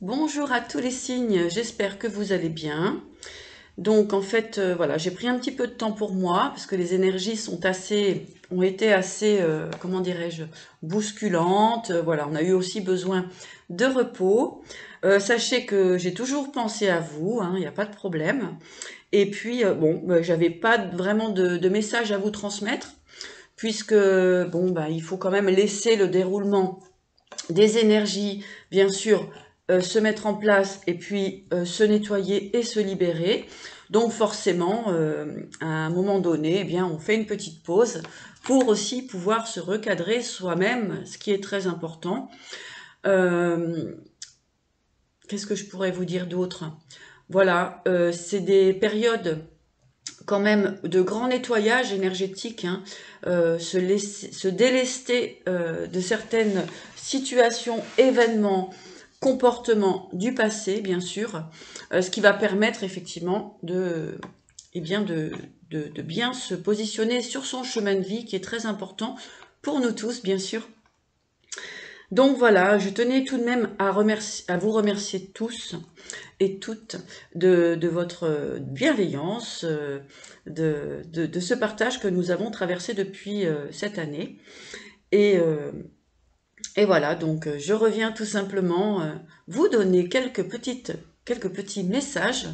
Bonjour à tous les signes, j'espère que vous allez bien. Donc en fait, voilà, j'ai pris un petit peu de temps pour moi parce que les énergies ont été assez, comment dirais-je, bousculantes. Voilà, on a eu aussi besoin de repos. Sachez que j'ai toujours pensé à vous, hein, il n'y a pas de problème. Et puis bon, j'avais pas vraiment de message à vous transmettre puisque bon, bah, il faut quand même laisser le déroulement des énergies, bien sûr, se mettre en place et puis se nettoyer et se libérer. Donc forcément, à un moment donné, eh bien, on fait une petite pause pour aussi pouvoir se recadrer soi-même, ce qui est très important. Euh, Qu'est-ce que je pourrais vous dire d'autre? Voilà, c'est des périodes quand même de grand nettoyage énergétique, hein, se délester de certaines situations, événements, comportements du passé, bien sûr, ce qui va permettre effectivement eh bien de bien se positionner sur son chemin de vie qui est très important pour nous tous, bien sûr. Donc voilà, je tenais tout de même à vous remercier tous et toutes de votre bienveillance, de ce partage que nous avons traversé depuis cette année. Et, euh, et voilà, donc je reviens tout simplement vous donner quelques petits messages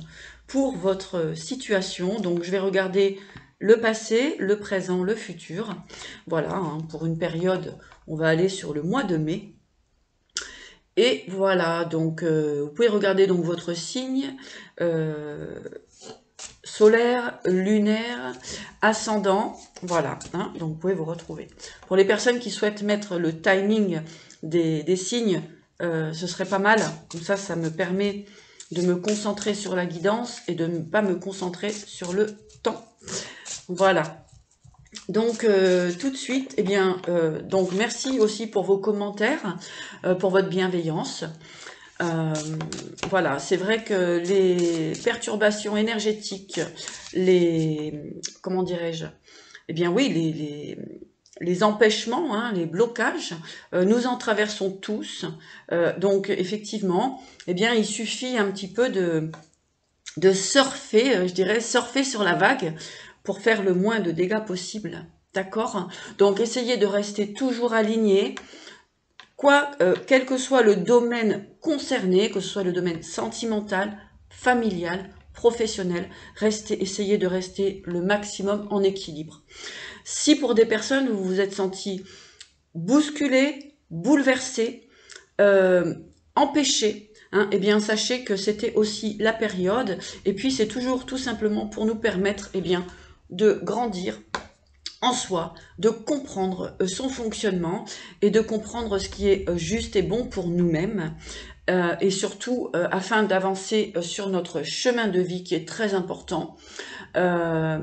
pour votre situation. Donc je vais regarder le passé, le présent, le futur. Voilà, hein, pour une période, on va aller sur le mois de mai. Et voilà, donc vous pouvez regarder donc votre signe euh, solaire, lunaire, ascendant, voilà, hein, donc vous pouvez vous retrouver. Pour les personnes qui souhaitent mettre le timing des signes, ce serait pas mal, comme ça me permet de me concentrer sur la guidance et de ne pas me concentrer sur le temps. Voilà. Donc tout de suite, eh bien, donc merci aussi pour vos commentaires, pour votre bienveillance. Euh, voilà, c'est vrai que les perturbations énergétiques, comment dirais-je, eh bien oui, les empêchements, hein, les blocages, nous en traversons tous. Donc effectivement, eh bien il suffit un petit peu de surfer, je dirais, surfer sur la vague pour faire le moins de dégâts possible. D'accord? Donc essayez de rester toujours aligné, quel que soit le domaine concerné, que ce soit le domaine sentimental, familial, professionnel, essayez de rester le maximum en équilibre. Si pour des personnes vous vous êtes senti bousculé, bouleversé, empêché, hein, eh bien sachez que c'était aussi la période, et puis c'est toujours tout simplement pour nous permettre de grandir en soi, de comprendre son fonctionnement et de comprendre ce qui est juste et bon pour nous-mêmes et surtout afin d'avancer sur notre chemin de vie qui est très important. Euh,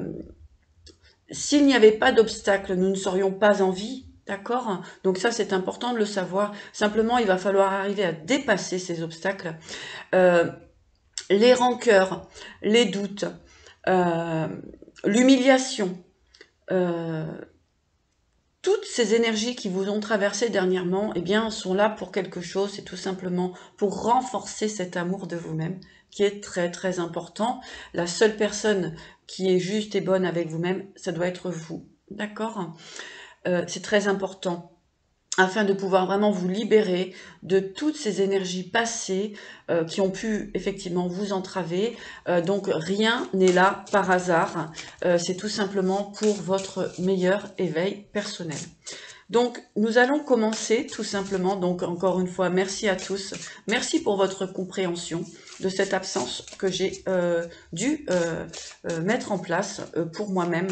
S'il n'y avait pas d'obstacle, nous ne serions pas en vie. D'accord? Donc ça, c'est important de le savoir. Simplement, il va falloir arriver à dépasser ces obstacles. Euh, les rancœurs, les doutes, euh, l'humiliation, euh, toutes ces énergies qui vous ont traversé dernièrement, eh bien, sont là pour quelque chose, c'est tout simplement pour renforcer cet amour de vous-même, qui est très très important. La seule personne qui est juste et bonne avec vous-même, ça doit être vous. D'accord? C'est très important afin de pouvoir vraiment vous libérer de toutes ces énergies passées qui ont pu effectivement vous entraver. Donc rien n'est là par hasard, c'est tout simplement pour votre meilleur éveil personnel. Donc nous allons commencer tout simplement, donc encore une fois merci à tous, merci pour votre compréhension de cette absence que j'ai dû mettre en place pour moi-même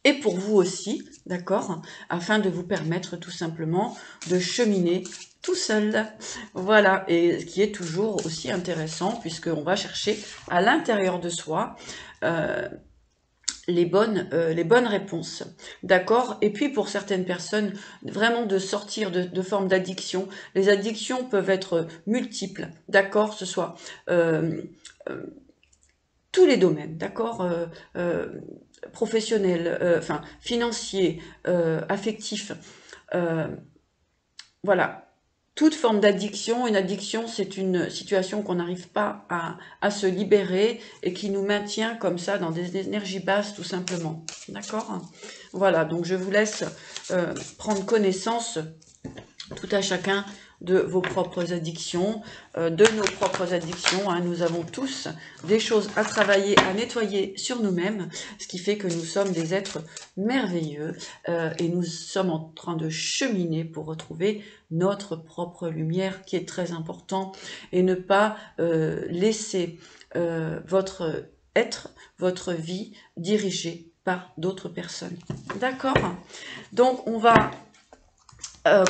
et pour vous aussi, d'accord, afin de vous permettre tout simplement de cheminer tout seul. Voilà, et ce qui est toujours aussi intéressant, puisqu'on va chercher à l'intérieur de soi les bonnes réponses, d'accord. Et puis pour certaines personnes, vraiment de sortir de formes d'addiction. Les addictions peuvent être multiples, d'accord, ce soit euh, tous les domaines, d'accord, professionnels, enfin financiers, affectifs, voilà. toute forme d'addiction. Une addiction, c'est une situation qu'on n'arrive pas à se libérer et qui nous maintient comme ça dans des énergies basses, tout simplement. D'accord? Voilà, donc je vous laisse prendre connaissance, tout à chacun, de vos propres addictions, de nos propres addictions. Hein. Nous avons tous des choses à travailler, à nettoyer sur nous-mêmes, ce qui fait que nous sommes des êtres merveilleux et nous sommes en train de cheminer pour retrouver notre propre lumière, qui est très important, et ne pas laisser votre être, votre vie dirigée par d'autres personnes. D'accord? Donc on va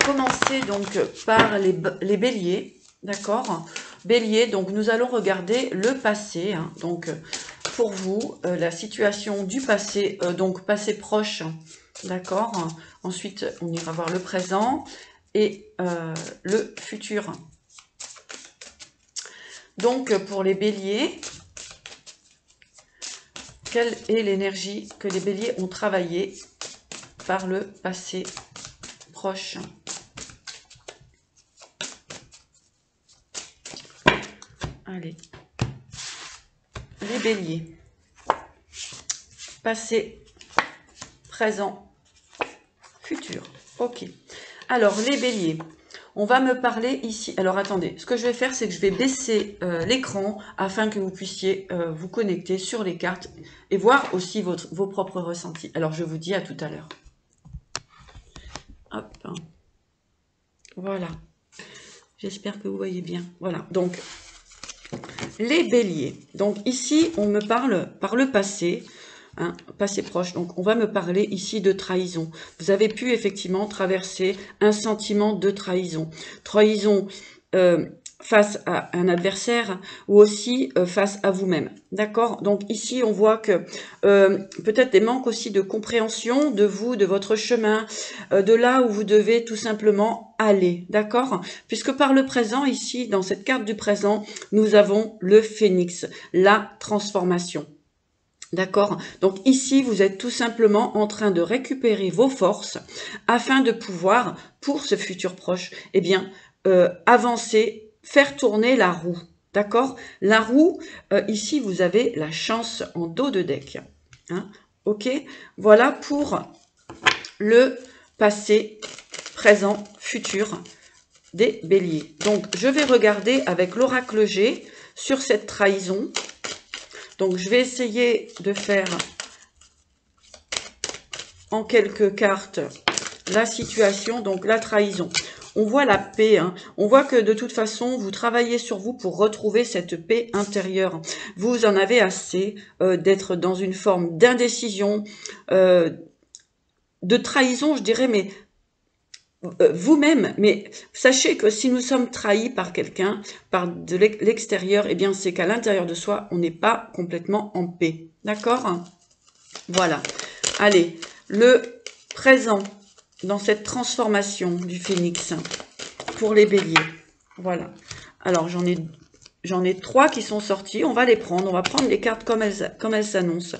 commencer donc par les béliers, d'accord? Bélier, donc nous allons regarder le passé, hein, donc pour vous, la situation du passé, donc passé proche, d'accord? Ensuite, on ira voir le présent et le futur. Donc pour les béliers, quelle est l'énergie que les béliers ont travaillé par le passé proche? Allez, les béliers, passé, présent, futur. Ok. Alors, les béliers, on va me parler ici. Alors, attendez, ce que je vais faire, c'est que je vais baisser l'écran afin que vous puissiez vous connecter sur les cartes et voir aussi vos propres ressentis. Alors, je vous dis à tout à l'heure. Hop. Voilà. J'espère que vous voyez bien. Voilà. Donc, les béliers. Donc, ici, on me parle par le passé. Hein, passé proche. Donc, on va me parler ici de trahison. Vous avez pu effectivement traverser un sentiment de trahison. Trahison face à un adversaire ou aussi face à vous-même. D'accord? Donc, ici, on voit que peut-être des manques aussi de compréhension de vous, de votre chemin, de là où vous devez tout simplement aller. D'accord? Puisque par le présent, ici, dans cette carte du présent, nous avons le phénix, la transformation. D'accord? Donc ici, vous êtes tout simplement en train de récupérer vos forces afin de pouvoir, pour ce futur proche, eh bien, avancer, faire tourner la roue. D'accord? La roue, ici, vous avez la chance en dos de deck. Hein? Ok? Voilà pour le passé, présent, futur des béliers. Donc, je vais regarder avec l'oracle G sur cette trahison. Donc, je vais essayer de faire en quelques cartes la situation, donc la trahison. On voit la paix, hein. On voit que de toute façon, vous travaillez sur vous pour retrouver cette paix intérieure. Vous en avez assez d'être dans une forme d'indécision, de trahison, je dirais, mais vous-même, mais sachez que si nous sommes trahis par quelqu'un, par de l'extérieur, eh bien c'est qu'à l'intérieur de soi, on n'est pas complètement en paix. D'accord? Voilà. Allez, le présent dans cette transformation du phénix pour les béliers. Voilà. Alors j'en ai 3 qui sont sortis. On va les prendre. On va prendre les cartes comme elles s'annoncent.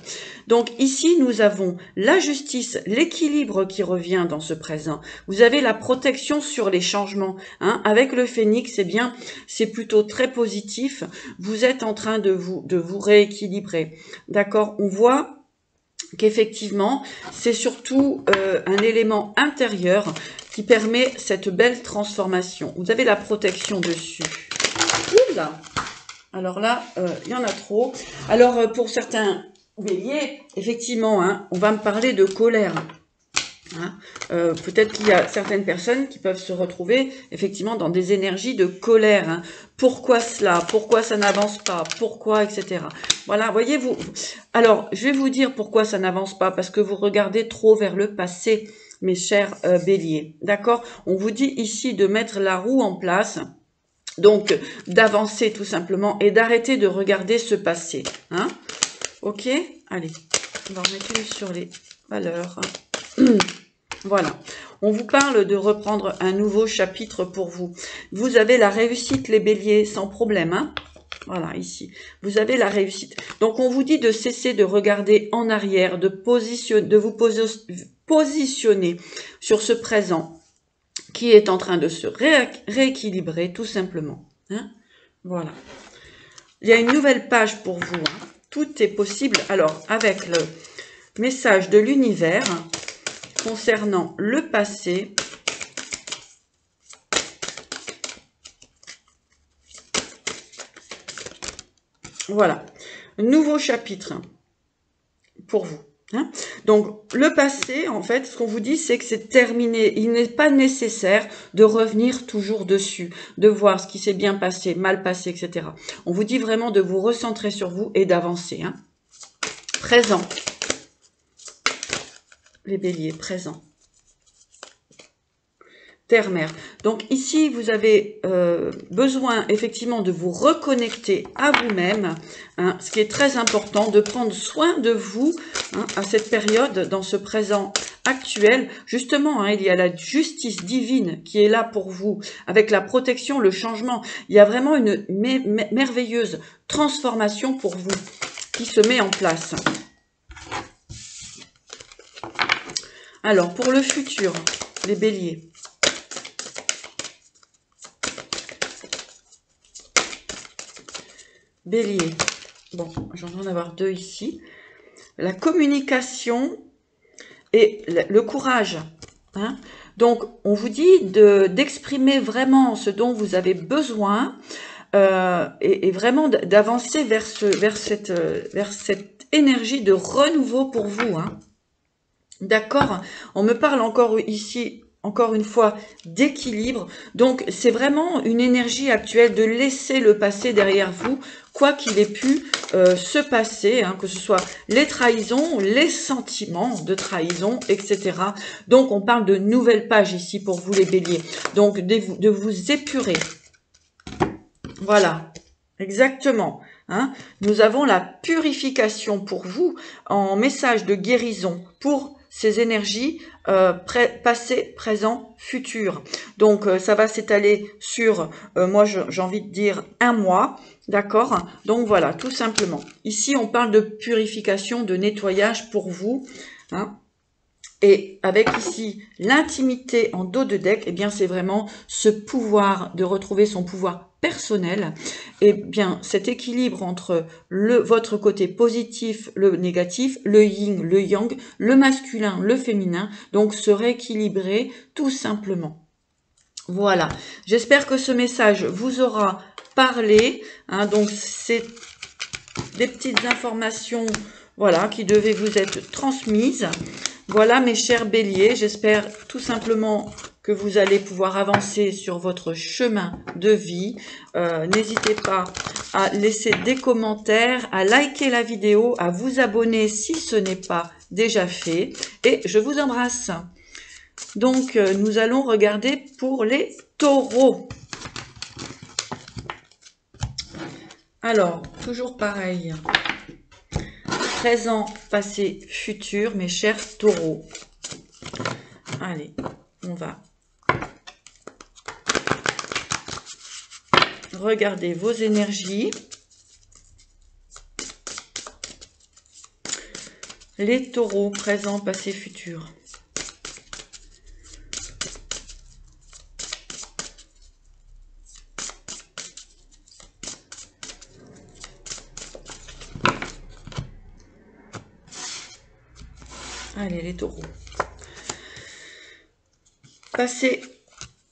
Donc ici, nous avons la justice, l'équilibre qui revient dans ce présent. Vous avez la protection sur les changements. Hein. Avec le phénix, eh bien, c'est plutôt très positif. Vous êtes en train de vous rééquilibrer. D'accord? On voit qu'effectivement, c'est surtout un élément intérieur qui permet cette belle transformation. Vous avez la protection dessus. Oula! Alors là, il y en a trop. Alors, pour certains béliers, effectivement, hein, on va me parler de colère. Hein. Peut-être qu'il y a certaines personnes qui peuvent se retrouver effectivement dans des énergies de colère. Hein. Pourquoi cela? Pourquoi ça n'avance pas? Pourquoi, etc. Voilà, voyez-vous. Alors, je vais vous dire pourquoi ça n'avance pas. Parce que vous regardez trop vers le passé, mes chers béliers. D'accord? On vous dit ici de mettre la roue en place. Donc, d'avancer tout simplement et d'arrêter de regarder ce passé. Hein? Ok? Allez, on va remettre une sur les valeurs. Voilà. On vous parle de reprendre un nouveau chapitre pour vous. Vous avez la réussite, les béliers, sans problème. Hein? Voilà, ici. Vous avez la réussite. Donc, on vous dit de cesser de regarder en arrière, de vous positionner sur ce présent. qui est en train de se rééquilibrer tout simplement. Hein. Voilà. Il y a une nouvelle page pour vous. Hein. Tout est possible. Alors, avec le message de l'univers concernant le passé. Voilà. Nouveau chapitre pour vous. Hein. Donc, le passé, en fait, ce qu'on vous dit, c'est que c'est terminé. Il n'est pas nécessaire de revenir toujours dessus, de voir ce qui s'est bien passé, mal passé, etc. On vous dit vraiment de vous recentrer sur vous et d'avancer. Hein. Présent. Les béliers, présent. Terre-mère. Donc ici, vous avez besoin effectivement de vous reconnecter à vous-même, hein, ce qui est très important, de prendre soin de vous hein, à cette période, dans ce présent actuel. Justement, hein, il y a la justice divine qui est là pour vous, avec la protection, le changement. Il y a vraiment une merveilleuse transformation pour vous qui se met en place. Alors, pour le futur, les béliers. Bélier, bon, j'en ai en avoir deux ici. La communication et le courage. Hein. Donc, on vous dit d'exprimer vraiment ce dont vous avez besoin et vraiment d'avancer vers cette énergie de renouveau pour vous. Hein. D'accord? On me parle encore ici, encore une fois, d'équilibre. Donc, c'est vraiment une énergie actuelle de laisser le passé derrière vous, quoi qu'il ait pu se passer, hein, que ce soit les trahisons, les sentiments de trahison, etc. Donc, on parle de nouvelles pages ici pour vous les béliers. Donc, de vous épurer. Voilà, exactement. Hein. Nous avons la purification pour vous en message de guérison pour ces énergies passé, présent, futur. Donc, ça va s'étaler sur, moi, j'ai envie de dire, un mois. D'accord? Donc, voilà, tout simplement. Ici, on parle de purification, de nettoyage pour vous. Hein. Et avec ici l'intimité en dos de deck, eh bien c'est vraiment ce pouvoir de retrouver son pouvoir personnel. Et bien cet équilibre entre votre côté positif, le négatif, le yin, le yang, le masculin, le féminin, donc se rééquilibrer tout simplement. Voilà, j'espère que ce message vous aura parlé. Hein, donc c'est des petites informations voilà, qui devaient vous être transmises. Voilà mes chers béliers, j'espère tout simplement que vous allez pouvoir avancer sur votre chemin de vie. N'hésitez pas à laisser des commentaires, à liker la vidéo, à vous abonner si ce n'est pas déjà fait. Et je vous embrasse. Donc, nous allons regarder pour les taureaux. Alors, toujours pareil. Présent, passé, futur, mes chers taureaux. Allez, on va regarder vos énergies. Les taureaux, présent, passé, futur. Allez, les taureaux. Passé,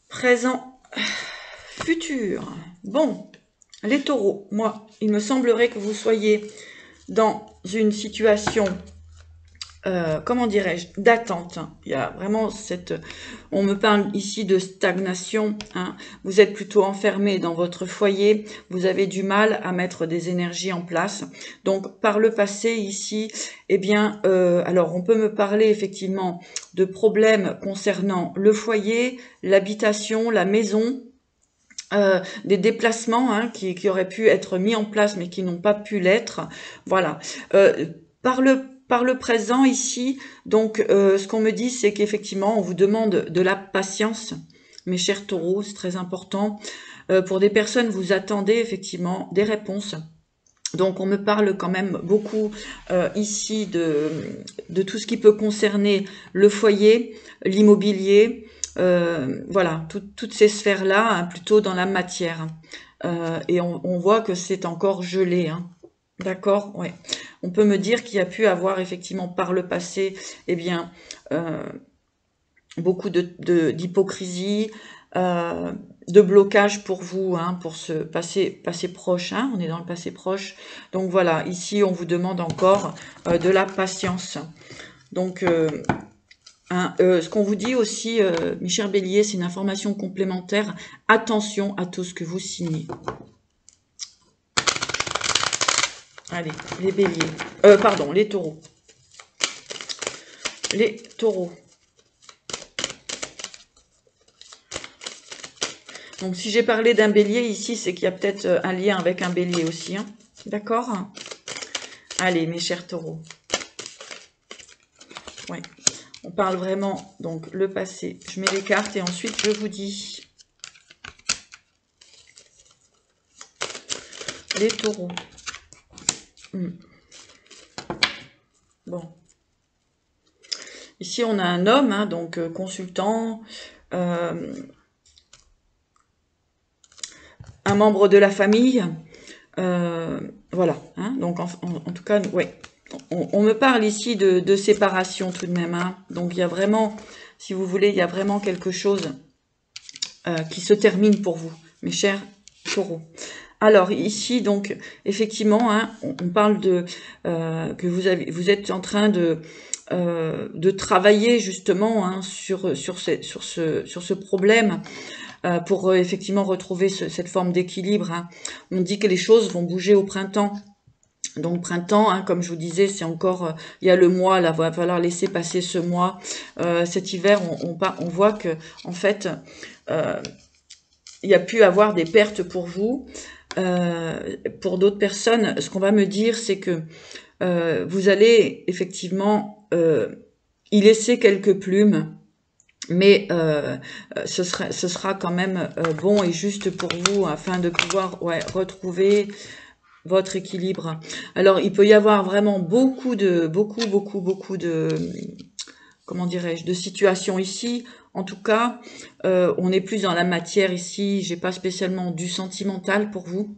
présent, futur. Bon, les taureaux, moi, il me semblerait que vous soyez dans une situation, comment dirais-je, d'attente. Il y a vraiment cette... On me parle ici de stagnation. Hein. Vous êtes plutôt enfermé dans votre foyer. Vous avez du mal à mettre des énergies en place. Donc, par le passé, ici, eh bien, alors, on peut me parler effectivement de problèmes concernant le foyer, l'habitation, la maison, des déplacements hein, qui auraient pu être mis en place mais qui n'ont pas pu l'être. Voilà. Par le présent ici, donc ce qu'on me dit, c'est qu'effectivement, on vous demande de la patience, mes chers taureaux, c'est très important. Pour des personnes, vous attendez effectivement des réponses. Donc on me parle quand même beaucoup ici de tout ce qui peut concerner le foyer, l'immobilier, voilà, toutes ces sphères-là, hein, plutôt dans la matière. Et on voit que c'est encore gelé, hein. D'accord, ouais. On peut me dire qu'il y a pu avoir effectivement par le passé, eh bien, beaucoup d'hypocrisie, de blocage pour vous, hein, pour ce passé proche, hein, on est dans le passé proche. Donc voilà, ici on vous demande encore de la patience. Donc ce qu'on vous dit aussi, mes chers béliers, c'est une information complémentaire. Attention à tout ce que vous signez. Allez, les béliers. Pardon, les taureaux. Les taureaux. Donc, si j'ai parlé d'un bélier ici, c'est qu'il y a peut-être un lien avec un bélier aussi. Hein. D'accord? Allez, mes chers taureaux. Ouais. On parle vraiment, donc, le passé. Je mets les cartes et ensuite, je vous dis. Les taureaux. Bon. Ici, on a un homme, hein, donc consultant, un membre de la famille, voilà, hein, donc en tout cas, ouais, on me parle ici de séparation tout de même, hein, donc il y a vraiment, si vous voulez, il y a vraiment quelque chose qui se termine pour vous, mes chers taureaux. Alors ici, donc, effectivement, hein, on parle de que vous êtes en train de travailler justement, hein, sur ce problème, pour effectivement retrouver cette forme d'équilibre. Hein. On dit que les choses vont bouger au printemps. Donc printemps, hein, comme je vous disais, c'est encore, il y a le mois, là, va falloir laisser passer ce mois. Cet hiver, on voit que en fait, il y a pu avoir des pertes pour vous. Pour d'autres personnes, ce qu'on va me dire, c'est que vous allez effectivement y laisser quelques plumes, mais ce sera quand même bon et juste pour vous afin de pouvoir retrouver votre équilibre. Alors, il peut y avoir vraiment beaucoup de comment dirais-je, de situations ici. En tout cas, on est plus dans la matière ici. J'ai pas spécialement du sentimental pour vous.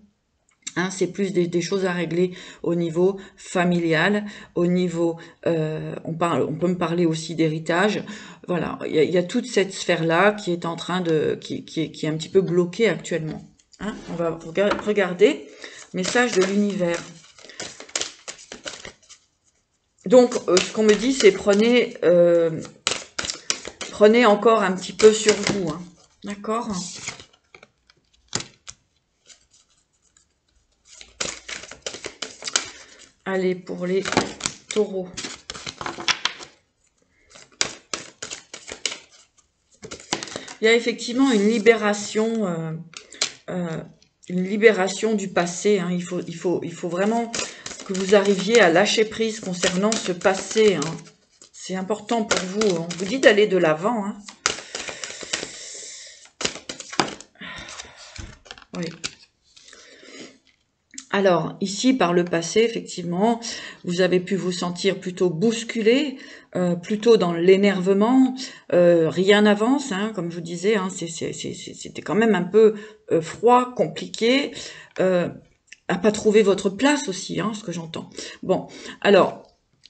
Hein, c'est plus des choses à régler au niveau familial, au niveau, on peut me parler aussi d'héritage. Voilà, il y a toute cette sphère-là qui est en train qui est un petit peu bloquée actuellement. Hein, on va regarder message de l'univers. Donc, ce qu'on me dit, c'est prenez encore un petit peu sur vous. Hein, d'accord ? Allez, pour les taureaux. Il y a effectivement une libération du passé. Hein. Il faut vraiment que vous arriviez à lâcher prise concernant ce passé. Hein. C'est important pour vous. On vous dit d'aller de l'avant. Hein. Oui. Alors, ici, par le passé, effectivement, vous avez pu vous sentir plutôt bousculé, plutôt dans l'énervement, rien n'avance, hein, comme je vous disais, hein, c'était quand même un peu froid, compliqué, à pas trouver votre place aussi, hein, ce que j'entends. Bon, alors,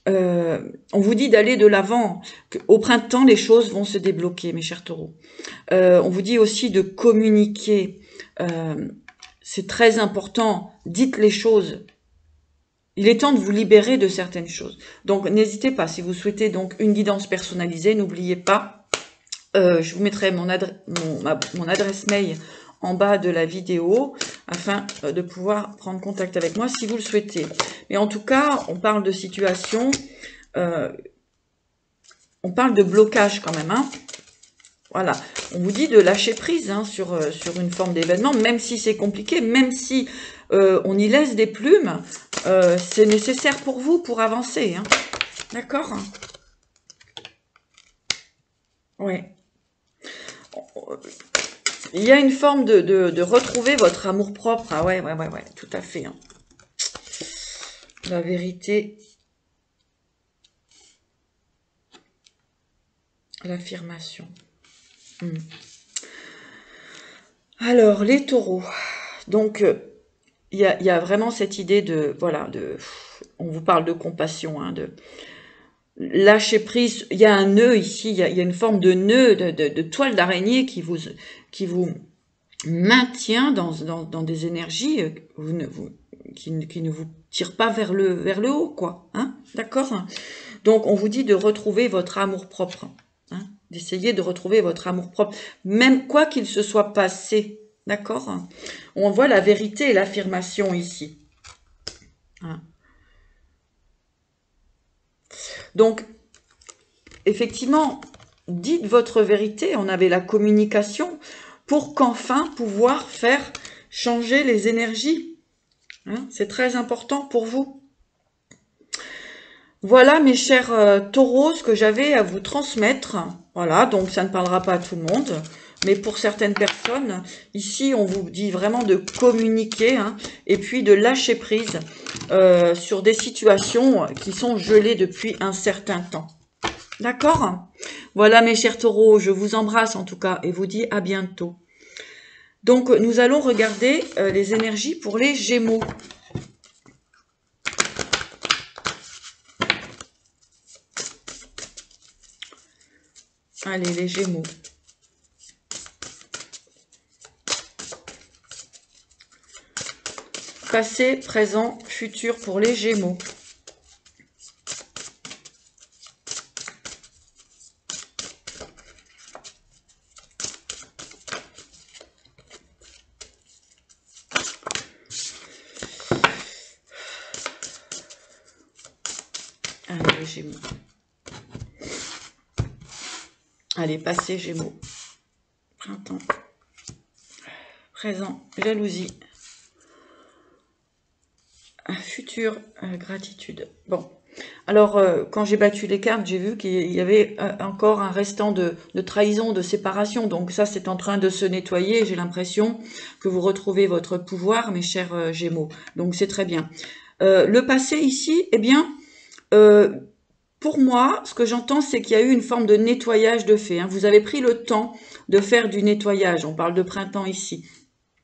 on vous dit d'aller de l'avant, qu'au printemps, les choses vont se débloquer, mes chers taureaux. On vous dit aussi de communiquer, c'est très important, dites les choses. Il est temps de vous libérer de certaines choses. Donc, n'hésitez pas, si vous souhaitez donc une guidance personnalisée, n'oubliez pas, je vous mettrai mon adresse mail en bas de la vidéo, afin de pouvoir prendre contact avec moi si vous le souhaitez. Mais en tout cas, on parle de situation, on parle de blocage quand même, hein. Voilà, on vous dit de lâcher prise, hein, sur une forme d'événement, même si c'est compliqué, même si on y laisse des plumes, c'est nécessaire pour vous pour avancer. Hein. D'accord? Oui. Il y a une forme de retrouver votre amour-propre. Ah ouais, tout à fait. Hein. La vérité, l'affirmation. Alors, les taureaux. Donc, il y a vraiment cette idée de, voilà, on vous parle de compassion, hein, de lâcher prise. Il y a un nœud ici, il y a une forme de nœud, de toile d'araignée qui vous maintient dans des énergies qui ne vous tirent pas vers le haut, quoi. Hein, d'accord? Donc, on vous dit de retrouver votre amour-propre, hein, d'essayer de retrouver votre amour-propre, même quoi qu'il se soit passé, d'accord? On voit la vérité et l'affirmation ici. Hein. Donc, effectivement, dites votre vérité, on avait la communication, pour qu'enfin pouvoir faire changer les énergies. Hein, c'est très important pour vous. Voilà, mes chers taureaux, ce que j'avais à vous transmettre. Voilà, donc ça ne parlera pas à tout le monde, mais pour certaines personnes, ici, on vous dit vraiment de communiquer, hein, et puis de lâcher prise sur des situations qui sont gelées depuis un certain temps. D'accord? Voilà, mes chers taureaux, je vous embrasse en tout cas et vous dis à bientôt. Donc, nous allons regarder les énergies pour les Gémeaux. Allez, les Gémeaux. Passé, présent, futur pour les Gémeaux. Allez, les Gémeaux. Allez, passé, Gémeaux. Printemps. Présent, jalousie. Futur, gratitude. Bon. Alors, quand j'ai battu les cartes, j'ai vu qu'il y avait encore un restant de trahison, de séparation. Donc ça, c'est en train de se nettoyer. J'ai l'impression que vous retrouvez votre pouvoir, mes chers Gémeaux. Donc c'est très bien. Le passé ici, eh bien, pour moi, ce que j'entends, c'est qu'il y a eu une forme de nettoyage de fait. Hein. Vous avez pris le temps de faire du nettoyage. On parle de printemps ici.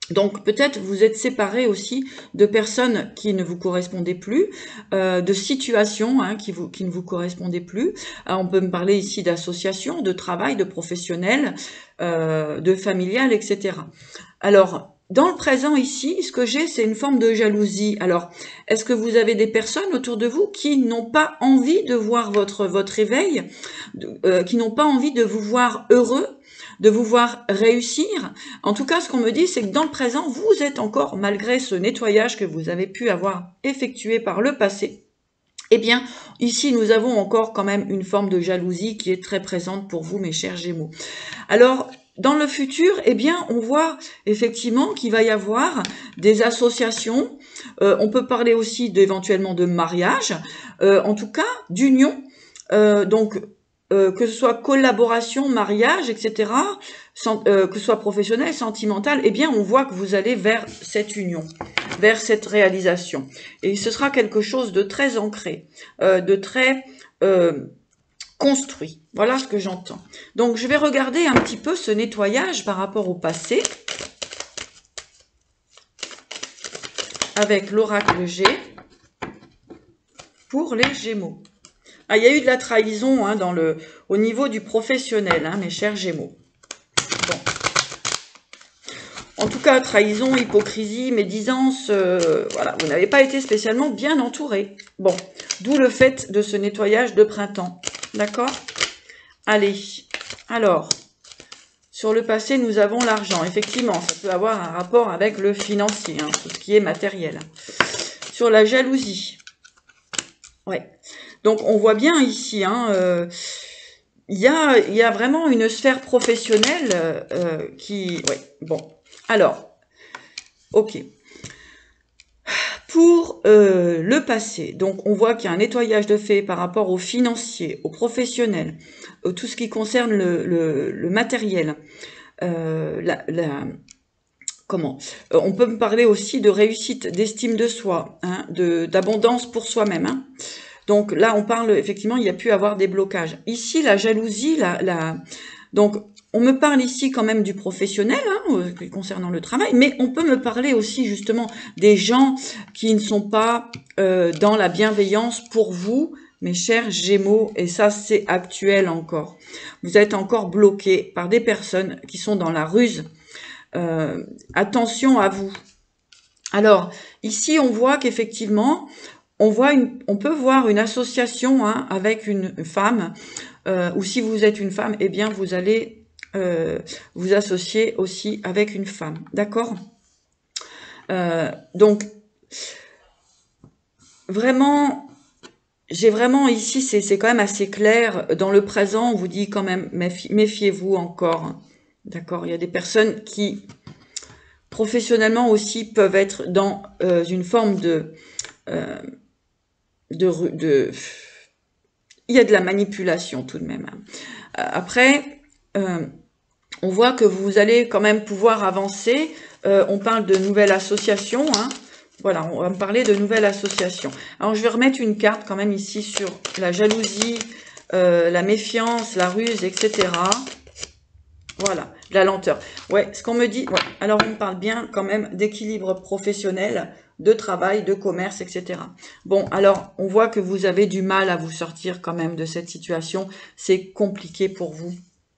Donc peut-être vous êtes séparés aussi de personnes qui ne vous correspondaient plus, de situations hein, qui ne vous correspondaient plus. On peut me parler ici d'associations, de travail, de professionnels, de familial, etc. Alors, dans le présent ici, ce que j'ai, c'est une forme de jalousie. Alors, est-ce que vous avez des personnes autour de vous qui n'ont pas envie de voir votre éveil, qui n'ont pas envie de vous voir heureux, de vous voir réussir? En tout cas, ce qu'on me dit, c'est que dans le présent, vous êtes encore, malgré ce nettoyage que vous avez pu avoir effectué par le passé, eh bien, ici, nous avons encore quand même une forme de jalousie qui est très présente pour vous, mes chers Gémeaux. Alors, dans le futur, eh bien, on voit effectivement qu'il va y avoir des associations. On peut parler aussi éventuellement de mariage, en tout cas d'union. Donc, que ce soit collaboration, mariage, etc., que ce soit professionnel, sentimental, eh bien, on voit que vous allez vers cette union, vers cette réalisation. Et ce sera quelque chose de très ancré, de très construit. Voilà ce que j'entends. Donc, je vais regarder un petit peu ce nettoyage par rapport au passé avec l'oracle G pour les Gémeaux. Ah, il y a eu de la trahison hein, au niveau du professionnel, hein, mes chers Gémeaux. Bon. En tout cas, trahison, hypocrisie, médisance, voilà, vous n'avez pas été spécialement bien entouré. Bon, d'où le fait de ce nettoyage de printemps. D'accord ? Allez, alors, sur le passé, nous avons l'argent. Effectivement, ça peut avoir un rapport avec le financier, hein, tout ce qui est matériel. Sur la jalousie. Ouais. Donc, on voit bien ici, hein, il y a vraiment une sphère professionnelle qui... Ouais, bon. Alors, ok. Pour le passé, donc on voit qu'il y a un nettoyage de fait par rapport aux financiers, aux professionnels, tout ce qui concerne le matériel, on peut me parler aussi de réussite, d'estime de soi, hein, d'abondance pour soi-même. Hein. Donc là, on parle, effectivement, il y a pu avoir des blocages. Ici, la jalousie, donc on me parle ici quand même du professionnel, hein, concernant le travail, mais on peut me parler aussi justement des gens qui ne sont pas dans la bienveillance pour vous, mes chers Gémeaux, et ça c'est actuel encore. Vous êtes encore bloqués par des personnes qui sont dans la ruse. Attention à vous. Alors, ici on voit qu'effectivement, on peut voir une association, hein, avec une femme, ou si vous êtes une femme, eh bien vous allez vous associer aussi avec une femme, d'accord? Donc, vraiment, j'ai vraiment ici, c'est quand même assez clair. Dans le présent, on vous dit quand même, méfiez-vous encore, d'accord? Il y a des personnes qui, professionnellement aussi, peuvent être dans une forme il y a de la manipulation tout de même. Après, on voit que vous allez quand même pouvoir avancer. On parle de nouvelles associations, hein. Voilà, on va me parler de nouvelles associations. Alors, je vais remettre une carte quand même ici sur la jalousie, la méfiance, la ruse, etc. Voilà, la lenteur. Ouais, ce qu'on me dit, ouais. Alors, on me parle bien quand même d'équilibre professionnel, de travail, de commerce, etc. Bon, alors, on voit que vous avez du mal à vous sortir quand même de cette situation. C'est compliqué pour vous.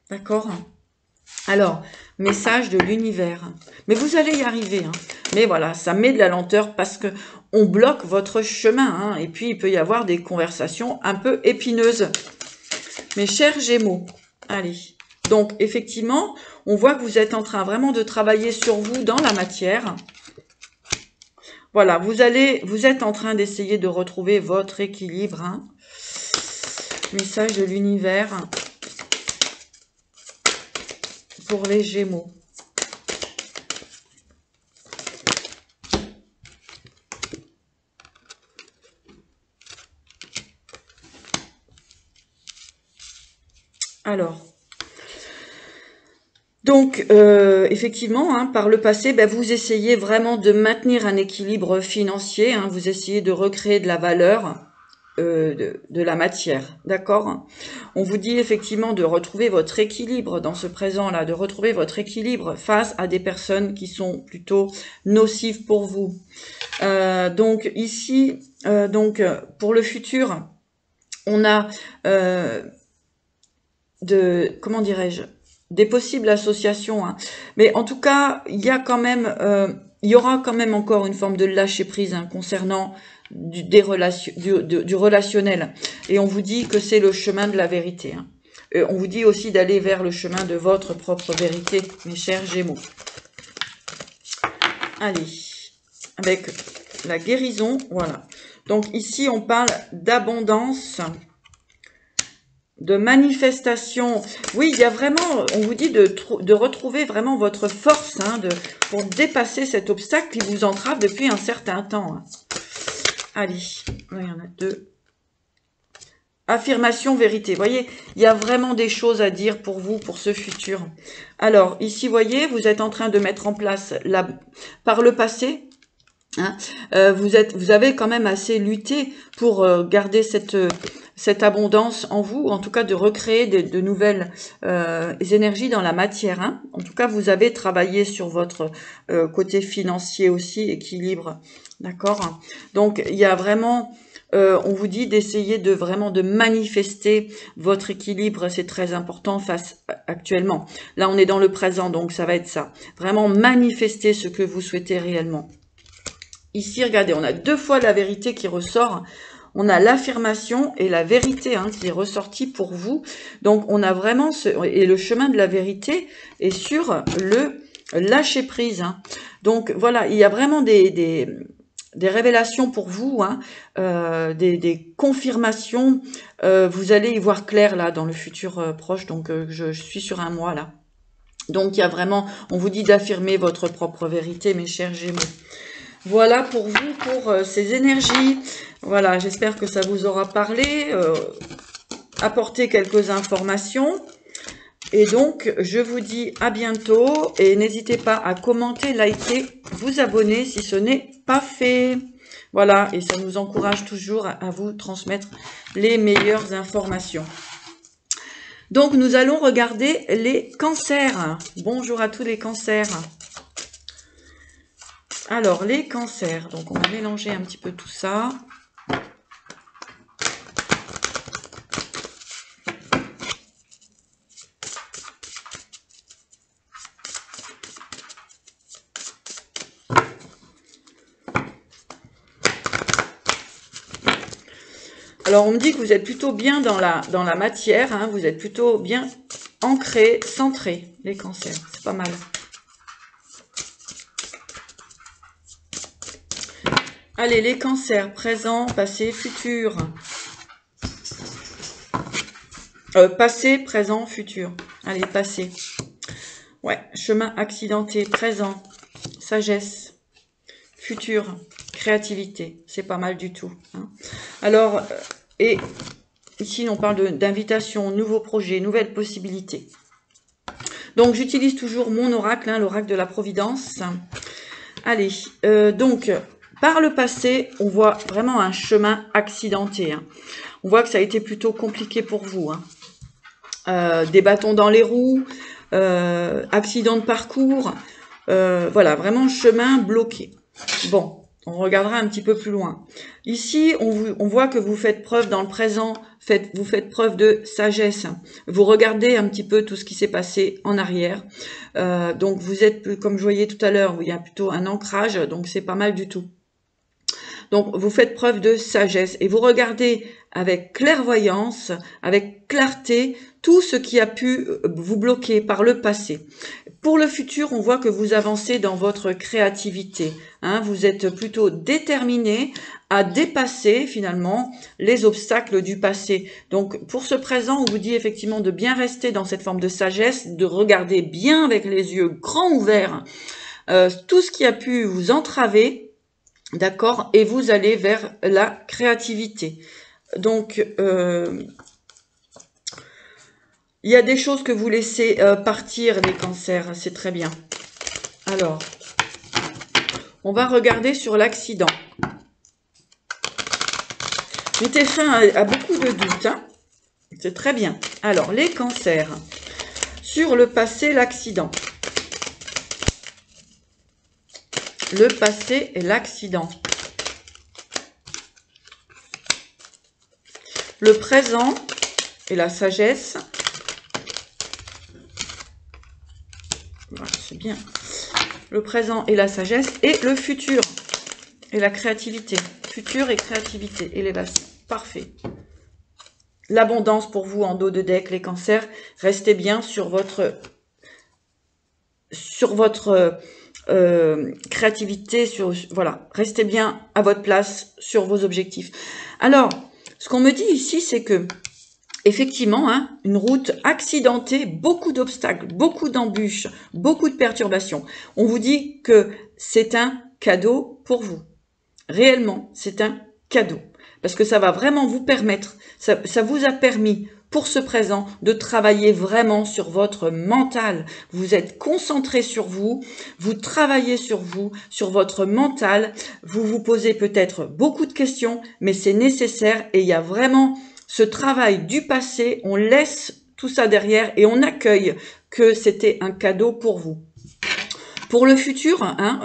D'accord ? Alors, message de l'univers. Mais vous allez y arriver. Hein. Mais voilà, ça met de la lenteur parce que on bloque votre chemin. Hein. Et puis, il peut y avoir des conversations un peu épineuses. Mes chers Gémeaux, allez. Donc, effectivement, on voit que vous êtes en train vraiment de travailler sur vous dans la matière. Voilà, vous êtes en train d'essayer de retrouver votre équilibre. Hein. Message de l'univers pour les Gémeaux. Alors, donc, effectivement, hein, par le passé, ben, vous essayez vraiment de maintenir un équilibre financier, hein, vous essayez de recréer de la valeur de la matière, d'accord? On vous dit effectivement de retrouver votre équilibre dans ce présent-là, de retrouver votre équilibre face à des personnes qui sont plutôt nocives pour vous. Donc ici, pour le futur, on a comment dirais-je, des possibles associations, hein. Mais en tout cas, il y a quand même, il y aura quand même encore une forme de lâcher prise, hein, concernant du relationnel. Et on vous dit que c'est le chemin de la vérité. Hein. On vous dit aussi d'aller vers le chemin de votre propre vérité, mes chers Gémeaux. Allez, avec la guérison, voilà. Donc ici, on parle d'abondance, de manifestation. Oui, il y a vraiment, on vous dit de retrouver vraiment votre force, hein, pour dépasser cet obstacle qui vous entrave depuis un certain temps. Hein. Allez, il y en a deux. Affirmation, vérité. Vous voyez, il y a vraiment des choses à dire pour vous, pour ce futur. Alors, ici, vous voyez, vous êtes en train de mettre en place, par le passé, hein, vous avez quand même assez lutté pour garder cette abondance en vous, en tout cas de recréer de nouvelles énergies dans la matière. Hein. En tout cas, vous avez travaillé sur votre côté financier aussi, équilibre. D'accord? Donc, il y a vraiment, on vous dit d'essayer de manifester votre équilibre. C'est très important actuellement. Là, on est dans le présent, donc ça va être ça. Vraiment manifester ce que vous souhaitez réellement. Ici, regardez, on a deux fois la vérité qui ressort. On a l'affirmation et la vérité, hein, qui est ressortie pour vous. Donc, on a vraiment et le chemin de la vérité est sur le lâcher prise. Hein. Donc, voilà, il y a vraiment des révélations pour vous, hein, des confirmations. Vous allez y voir clair là dans le futur proche. Donc, je suis sur un mois là. Donc, il y a vraiment, on vous dit d'affirmer votre propre vérité, mes chers Gémeaux. Voilà pour vous, pour ces énergies. Voilà, j'espère que ça vous aura parlé, apporté quelques informations. Et donc, je vous dis à bientôt. Et n'hésitez pas à commenter, liker, vous abonner si ce n'est pas fait. Voilà, et ça nous encourage toujours à vous transmettre les meilleures informations. Donc, nous allons regarder les cancers. Bonjour à tous les cancers. Alors, les cancers. Donc, on va mélanger un petit peu tout ça. Alors, on me dit que vous êtes plutôt bien dans la matière, hein, vous êtes plutôt bien ancré, centré, les cancers. C'est pas mal. Allez, les cancers, présent, passé, futur. Passé, présent, futur. Allez, passé. Ouais, chemin accidenté, présent, sagesse, futur, créativité. C'est pas mal du tout. Hein. Alors, et ici, on parle d'invitation, nouveaux projets, nouvelles possibilités. Donc, j'utilise toujours mon oracle, hein, l'oracle de la Providence. Allez, donc, par le passé, on voit vraiment un chemin accidenté. Hein. On voit que ça a été plutôt compliqué pour vous. Hein. Des bâtons dans les roues, accident de parcours, voilà, vraiment chemin bloqué. Bon. On regardera un petit peu plus loin. Ici, on voit que vous faites preuve dans le présent, vous faites preuve de sagesse. Vous regardez un petit peu tout ce qui s'est passé en arrière. Donc, vous êtes, comme je voyais tout à l'heure, il y a plutôt un ancrage, donc c'est pas mal du tout. Donc, vous faites preuve de sagesse et vous regardez avec clairvoyance, avec clarté, tout ce qui a pu vous bloquer par le passé. Pour le futur, on voit que vous avancez dans votre créativité. Hein, vous êtes plutôt déterminé à dépasser finalement les obstacles du passé. Donc, pour ce présent, on vous dit effectivement de bien rester dans cette forme de sagesse, de regarder bien avec les yeux grands ouverts tout ce qui a pu vous entraver. D'accord, et vous allez vers la créativité. Donc, il y a des choses que vous laissez partir, les cancers, c'est très bien. Alors, on va regarder sur l'accident. Mettez fin à beaucoup de doutes, hein. C'est très bien. Alors, les cancers, sur le passé, l'accident. Le passé et l'accident. Le présent et la sagesse. Voilà, c'est bien. Le présent et la sagesse. Et le futur et la créativité. Futur et créativité. Élévation. Parfait. L'abondance pour vous en dos de deck, les cancers. Restez bien sur votre créativité, voilà, restez bien à votre place sur vos objectifs. Alors, ce qu'on me dit ici, c'est que effectivement, hein, une route accidentée, beaucoup d'obstacles, beaucoup d'embûches, beaucoup de perturbations. On vous dit que c'est un cadeau pour vous. Réellement, c'est un cadeau. Parce que ça va vraiment vous permettre, ça vous a permis pour ce présent de travailler vraiment sur votre mental. Vous êtes concentré sur vous, vous travaillez sur vous, sur votre mental. Vous vous posez peut-être beaucoup de questions, mais c'est nécessaire et il y a vraiment ce travail du passé. On laisse tout ça derrière et on accueille que c'était un cadeau pour vous. Pour le futur, hein,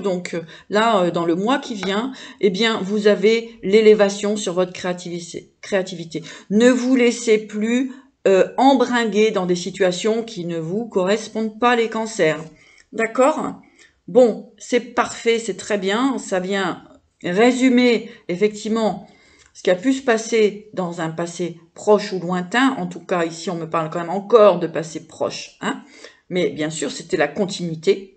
donc là, dans le mois qui vient, eh bien, vous avez l'élévation sur votre créativité. Ne vous laissez plus embringuer dans des situations qui ne vous correspondent pas, les cancers. D'accord? Bon, c'est parfait, c'est très bien. Ça vient résumer, effectivement, ce qui a pu se passer dans un passé proche ou lointain. En tout cas, ici, on me parle quand même encore de passé proche. Hein, mais bien sûr, c'était la continuité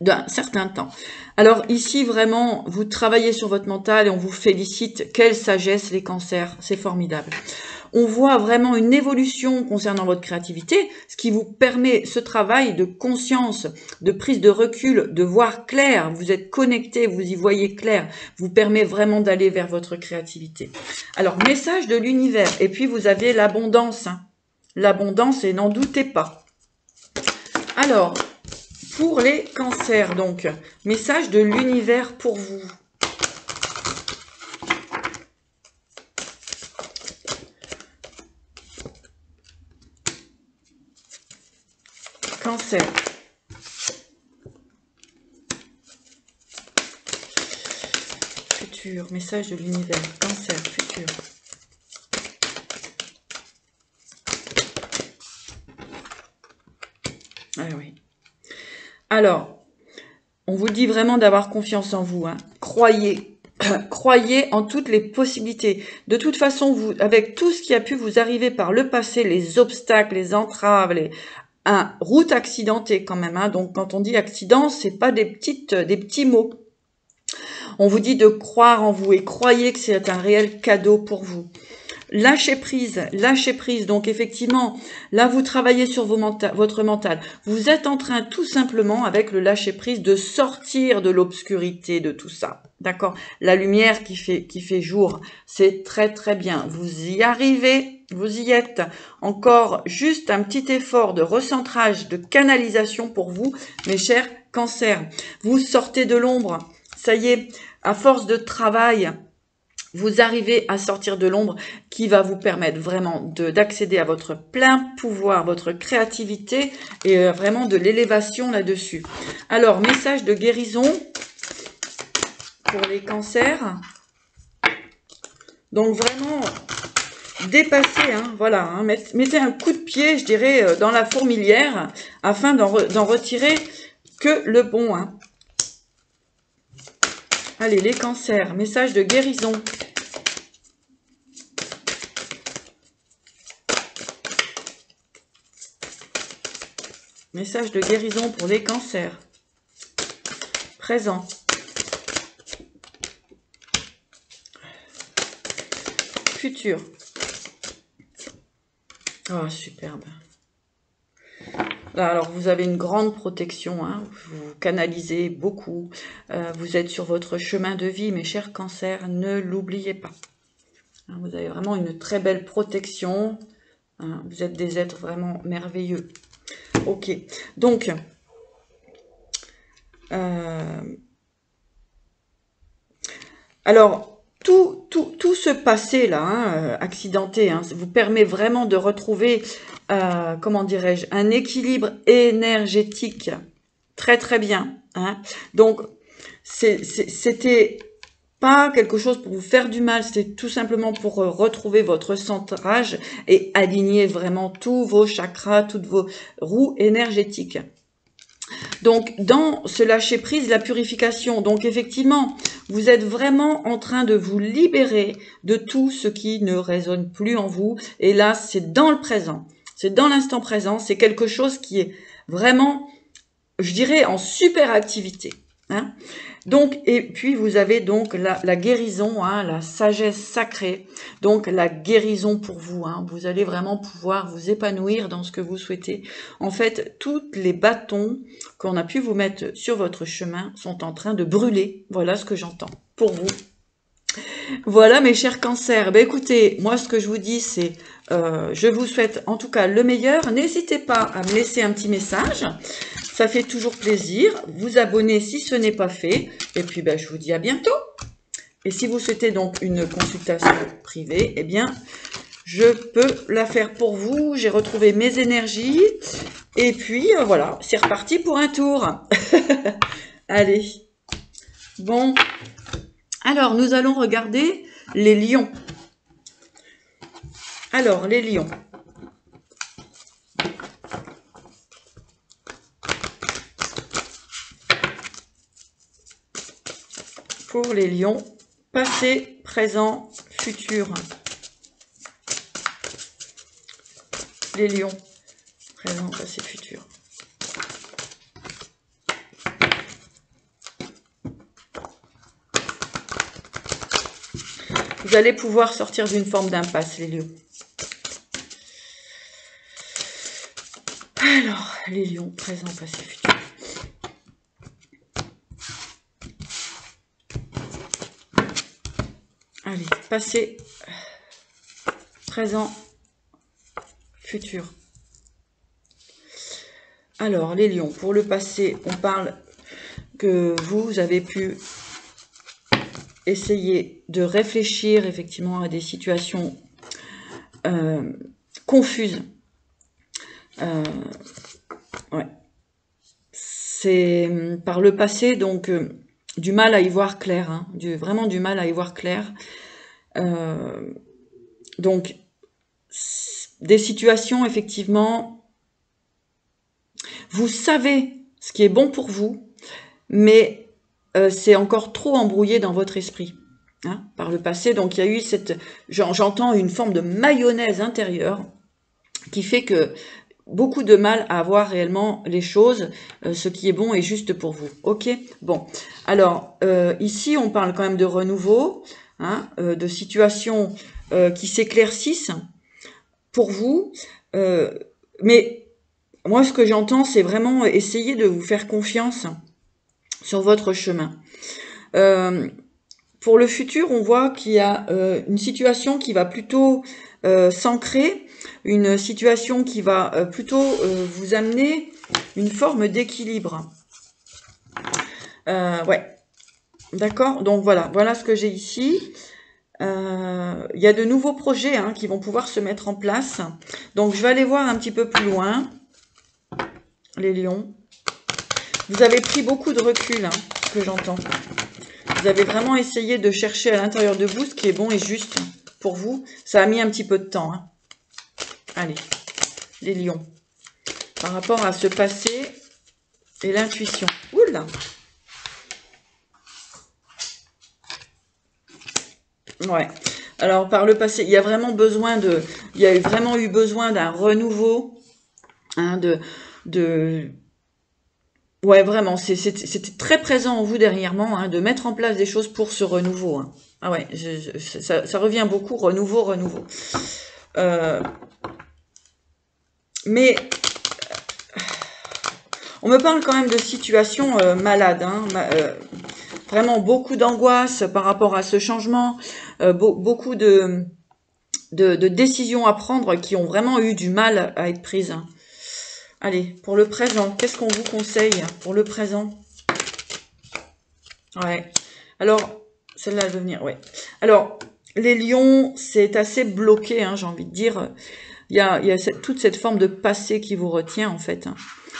d'un certain temps. Alors ici, vraiment, vous travaillez sur votre mental et on vous félicite. Quelle sagesse, les cancers, c'est formidable. On voit vraiment une évolution concernant votre créativité, ce qui vous permet ce travail de conscience, de prise de recul, de voir clair. Vous êtes connecté, vous y voyez clair, vous permet vraiment d'aller vers votre créativité. Alors, message de l'univers. Et puis, vous avez l'abondance. Hein. l'abondance et n'en doutez pas. Alors, pour les cancers, donc, message de l'univers pour vous. Cancer. Futur, message de l'univers. Cancer, futur. Ah oui. Alors, on vous dit vraiment d'avoir confiance en vous. Hein. Croyez. Croyez en toutes les possibilités. De toute façon, vous, avec tout ce qui a pu vous arriver par le passé, les obstacles, les entraves, route accidentée quand même. Hein. Donc, quand on dit accident, c'est pas des petits mots. On vous dit de croire en vous et croyez que c'est un réel cadeau pour vous. Lâchez prise, lâchez prise. Donc effectivement, là vous travaillez sur votre mental. Vous êtes en train tout simplement avec le lâcher prise de sortir de l'obscurité de tout ça. D'accord? La lumière qui fait jour, c'est très très bien. Vous y arrivez, vous y êtes. Encore juste un petit effort de recentrage, de canalisation pour vous, mes chers cancers. Vous sortez de l'ombre. Ça y est, à force de travail, vous arrivez à sortir de l'ombre qui va vous permettre vraiment d'accéder à votre plein pouvoir, votre créativité et vraiment de l'élévation là-dessus. Alors, message de guérison pour les cancers. Donc vraiment, dépasser, hein, voilà, hein, mettez un coup de pied, je dirais, dans la fourmilière afin d'en retirer que le bon. Hein. Allez, les cancers, message de guérison. Message de guérison pour les cancers. Présent. Futur. Oh, superbe. Là, alors, vous avez une grande protection, hein, vous canalisez beaucoup, vous êtes sur votre chemin de vie, mes chers cancers, ne l'oubliez pas. Hein, vous avez vraiment une très belle protection, hein, vous êtes des êtres vraiment merveilleux. Ok, donc, alors, tout ce passé là, hein, accidenté, hein, vous permet vraiment de retrouver, comment dirais-je, un équilibre énergétique très très bien. Hein. Donc, c'était pas quelque chose pour vous faire du mal, c'était tout simplement pour retrouver votre centrage et aligner vraiment tous vos chakras, toutes vos roues énergétiques. Donc, dans ce lâcher-prise, la purification, donc effectivement, vous êtes vraiment en train de vous libérer de tout ce qui ne résonne plus en vous. Et là, c'est dans le présent, c'est dans l'instant présent, c'est quelque chose qui est vraiment, je dirais, en super activité. Hein. Donc, et puis vous avez donc la guérison, hein, la sagesse sacrée, donc la guérison pour vous. Hein, vous allez vraiment pouvoir vous épanouir dans ce que vous souhaitez. En fait, tous les bâtons qu'on a pu vous mettre sur votre chemin sont en train de brûler. Voilà ce que j'entends pour vous. Voilà mes chers cancers. Ben écoutez, moi ce que je vous dis c'est, je vous souhaite en tout cas le meilleur. N'hésitez pas à me laisser un petit message. Ça fait toujours plaisir. Vous abonner si ce n'est pas fait. Et puis, ben, je vous dis à bientôt. Et si vous souhaitez donc une consultation privée, eh bien, je peux la faire pour vous. J'ai retrouvé mes énergies. Et puis, voilà, c'est reparti pour un tour. Allez. Bon. Alors, nous allons regarder les lions. Alors, les lions. Pour les lions, passé, présent, futur. Les lions, présent, passé, futur. Vous allez pouvoir sortir d'une forme d'impasse, les lions. Alors, les lions, présent, passé, futur. Allez, passé, présent, futur. Alors, les lions, pour le passé, on parle que vous avez pu essayer de réfléchir effectivement à des situations confuses. Ouais. C'est par le passé, donc du mal à y voir clair, hein, vraiment du mal à y voir clair. Donc, des situations, effectivement, vous savez ce qui est bon pour vous, mais c'est encore trop embrouillé dans votre esprit, hein, par le passé. Donc, il y a eu j'entends une forme de mayonnaise intérieure qui fait que beaucoup de mal à voir réellement les choses, ce qui est bon et juste pour vous. Ok, bon. Alors, ici, on parle quand même de renouveau, hein, de situations qui s'éclaircissent pour vous. Mais moi, ce que j'entends, c'est vraiment essayer de vous faire confiance sur votre chemin. Pour le futur, on voit qu'il y a une situation qui va plutôt s'ancrer, une situation qui va plutôt vous amener une forme d'équilibre. Ouais, d'accord. Donc voilà ce que j'ai ici. Il y a de nouveaux projets hein, qui vont pouvoir se mettre en place. Donc je vais aller voir un petit peu plus loin, les lions. Vous avez pris beaucoup de recul, hein, ce que j'entends. Vous avez vraiment essayé de chercher à l'intérieur de vous ce qui est bon et juste pour vous. Ça a mis un petit peu de temps. Hein. Allez, les lions. Par rapport à ce passé et l'intuition. Oula! Ouais. Alors, par le passé, il y a vraiment besoin de... Il y a vraiment eu besoin d'un renouveau. Hein, ouais, vraiment, c'était très présent en vous dernièrement, hein, de mettre en place des choses pour ce renouveau. Hein. Ah ouais, ça revient beaucoup, renouveau. Mais on me parle quand même de situations malades, hein, vraiment beaucoup d'angoisse par rapport à ce changement, beaucoup de décisions à prendre qui ont vraiment eu du mal à être prises. Hein. Allez, pour le présent, qu'est-ce qu'on vous conseille pour le présent? Ouais. Alors, celle-là, elle veut venir, ouais. Alors, les lions, c'est assez bloqué, hein, j'ai envie de dire. Il y a toute cette forme de passé qui vous retient, en fait. Hein.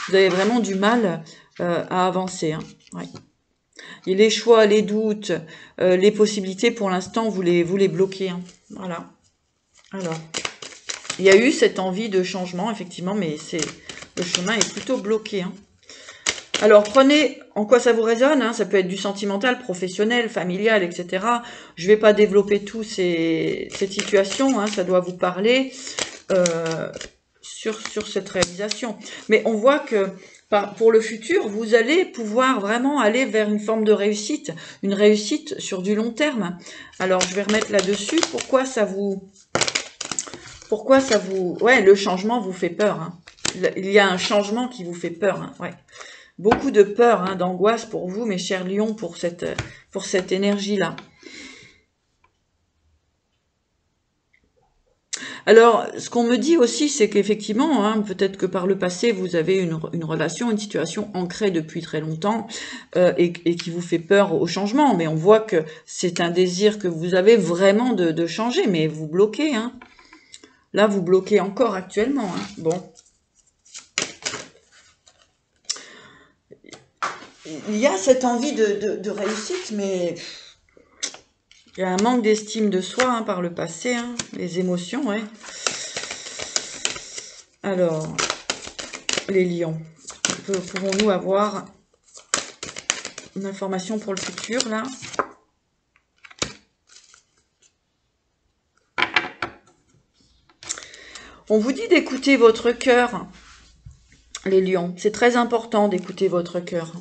Vous avez vraiment du mal à avancer. Hein. Ouais. Et les choix, les doutes, les possibilités, pour l'instant, vous les bloquez. Hein. Voilà. Alors, il y a eu cette envie de changement, effectivement, mais le chemin est plutôt bloqué. Hein. Alors, prenez en quoi ça vous résonne. Hein, ça peut être du sentimental, professionnel, familial, etc. Je ne vais pas développer toutes cette situation. Hein, ça doit vous parler sur cette réalisation. Mais on voit que pour le futur, vous allez pouvoir vraiment aller vers une forme de réussite. Une réussite sur du long terme. Alors, je vais remettre là-dessus. Pourquoi ça vous... Ouais, le changement vous fait peur. Hein. Il y a un changement qui vous fait peur. Hein, ouais. Beaucoup de peur, hein, d'angoisse pour vous, mes chers lions, pour cette énergie-là. Alors, ce qu'on me dit aussi, c'est qu'effectivement, hein, peut-être que par le passé, vous avez une relation, une situation ancrée depuis très longtemps et qui vous fait peur au changement. Mais on voit que c'est un désir que vous avez vraiment de changer, mais vous bloquez. Hein. Là, vous bloquez encore actuellement. Hein. Bon. Il y a cette envie de réussite, mais il y a un manque d'estime de soi hein, par le passé, hein, les émotions, ouais. Alors, les lions, pouvons-nous avoir une information pour le futur, là? On vous dit d'écouter votre cœur, les lions. C'est très important d'écouter votre cœur.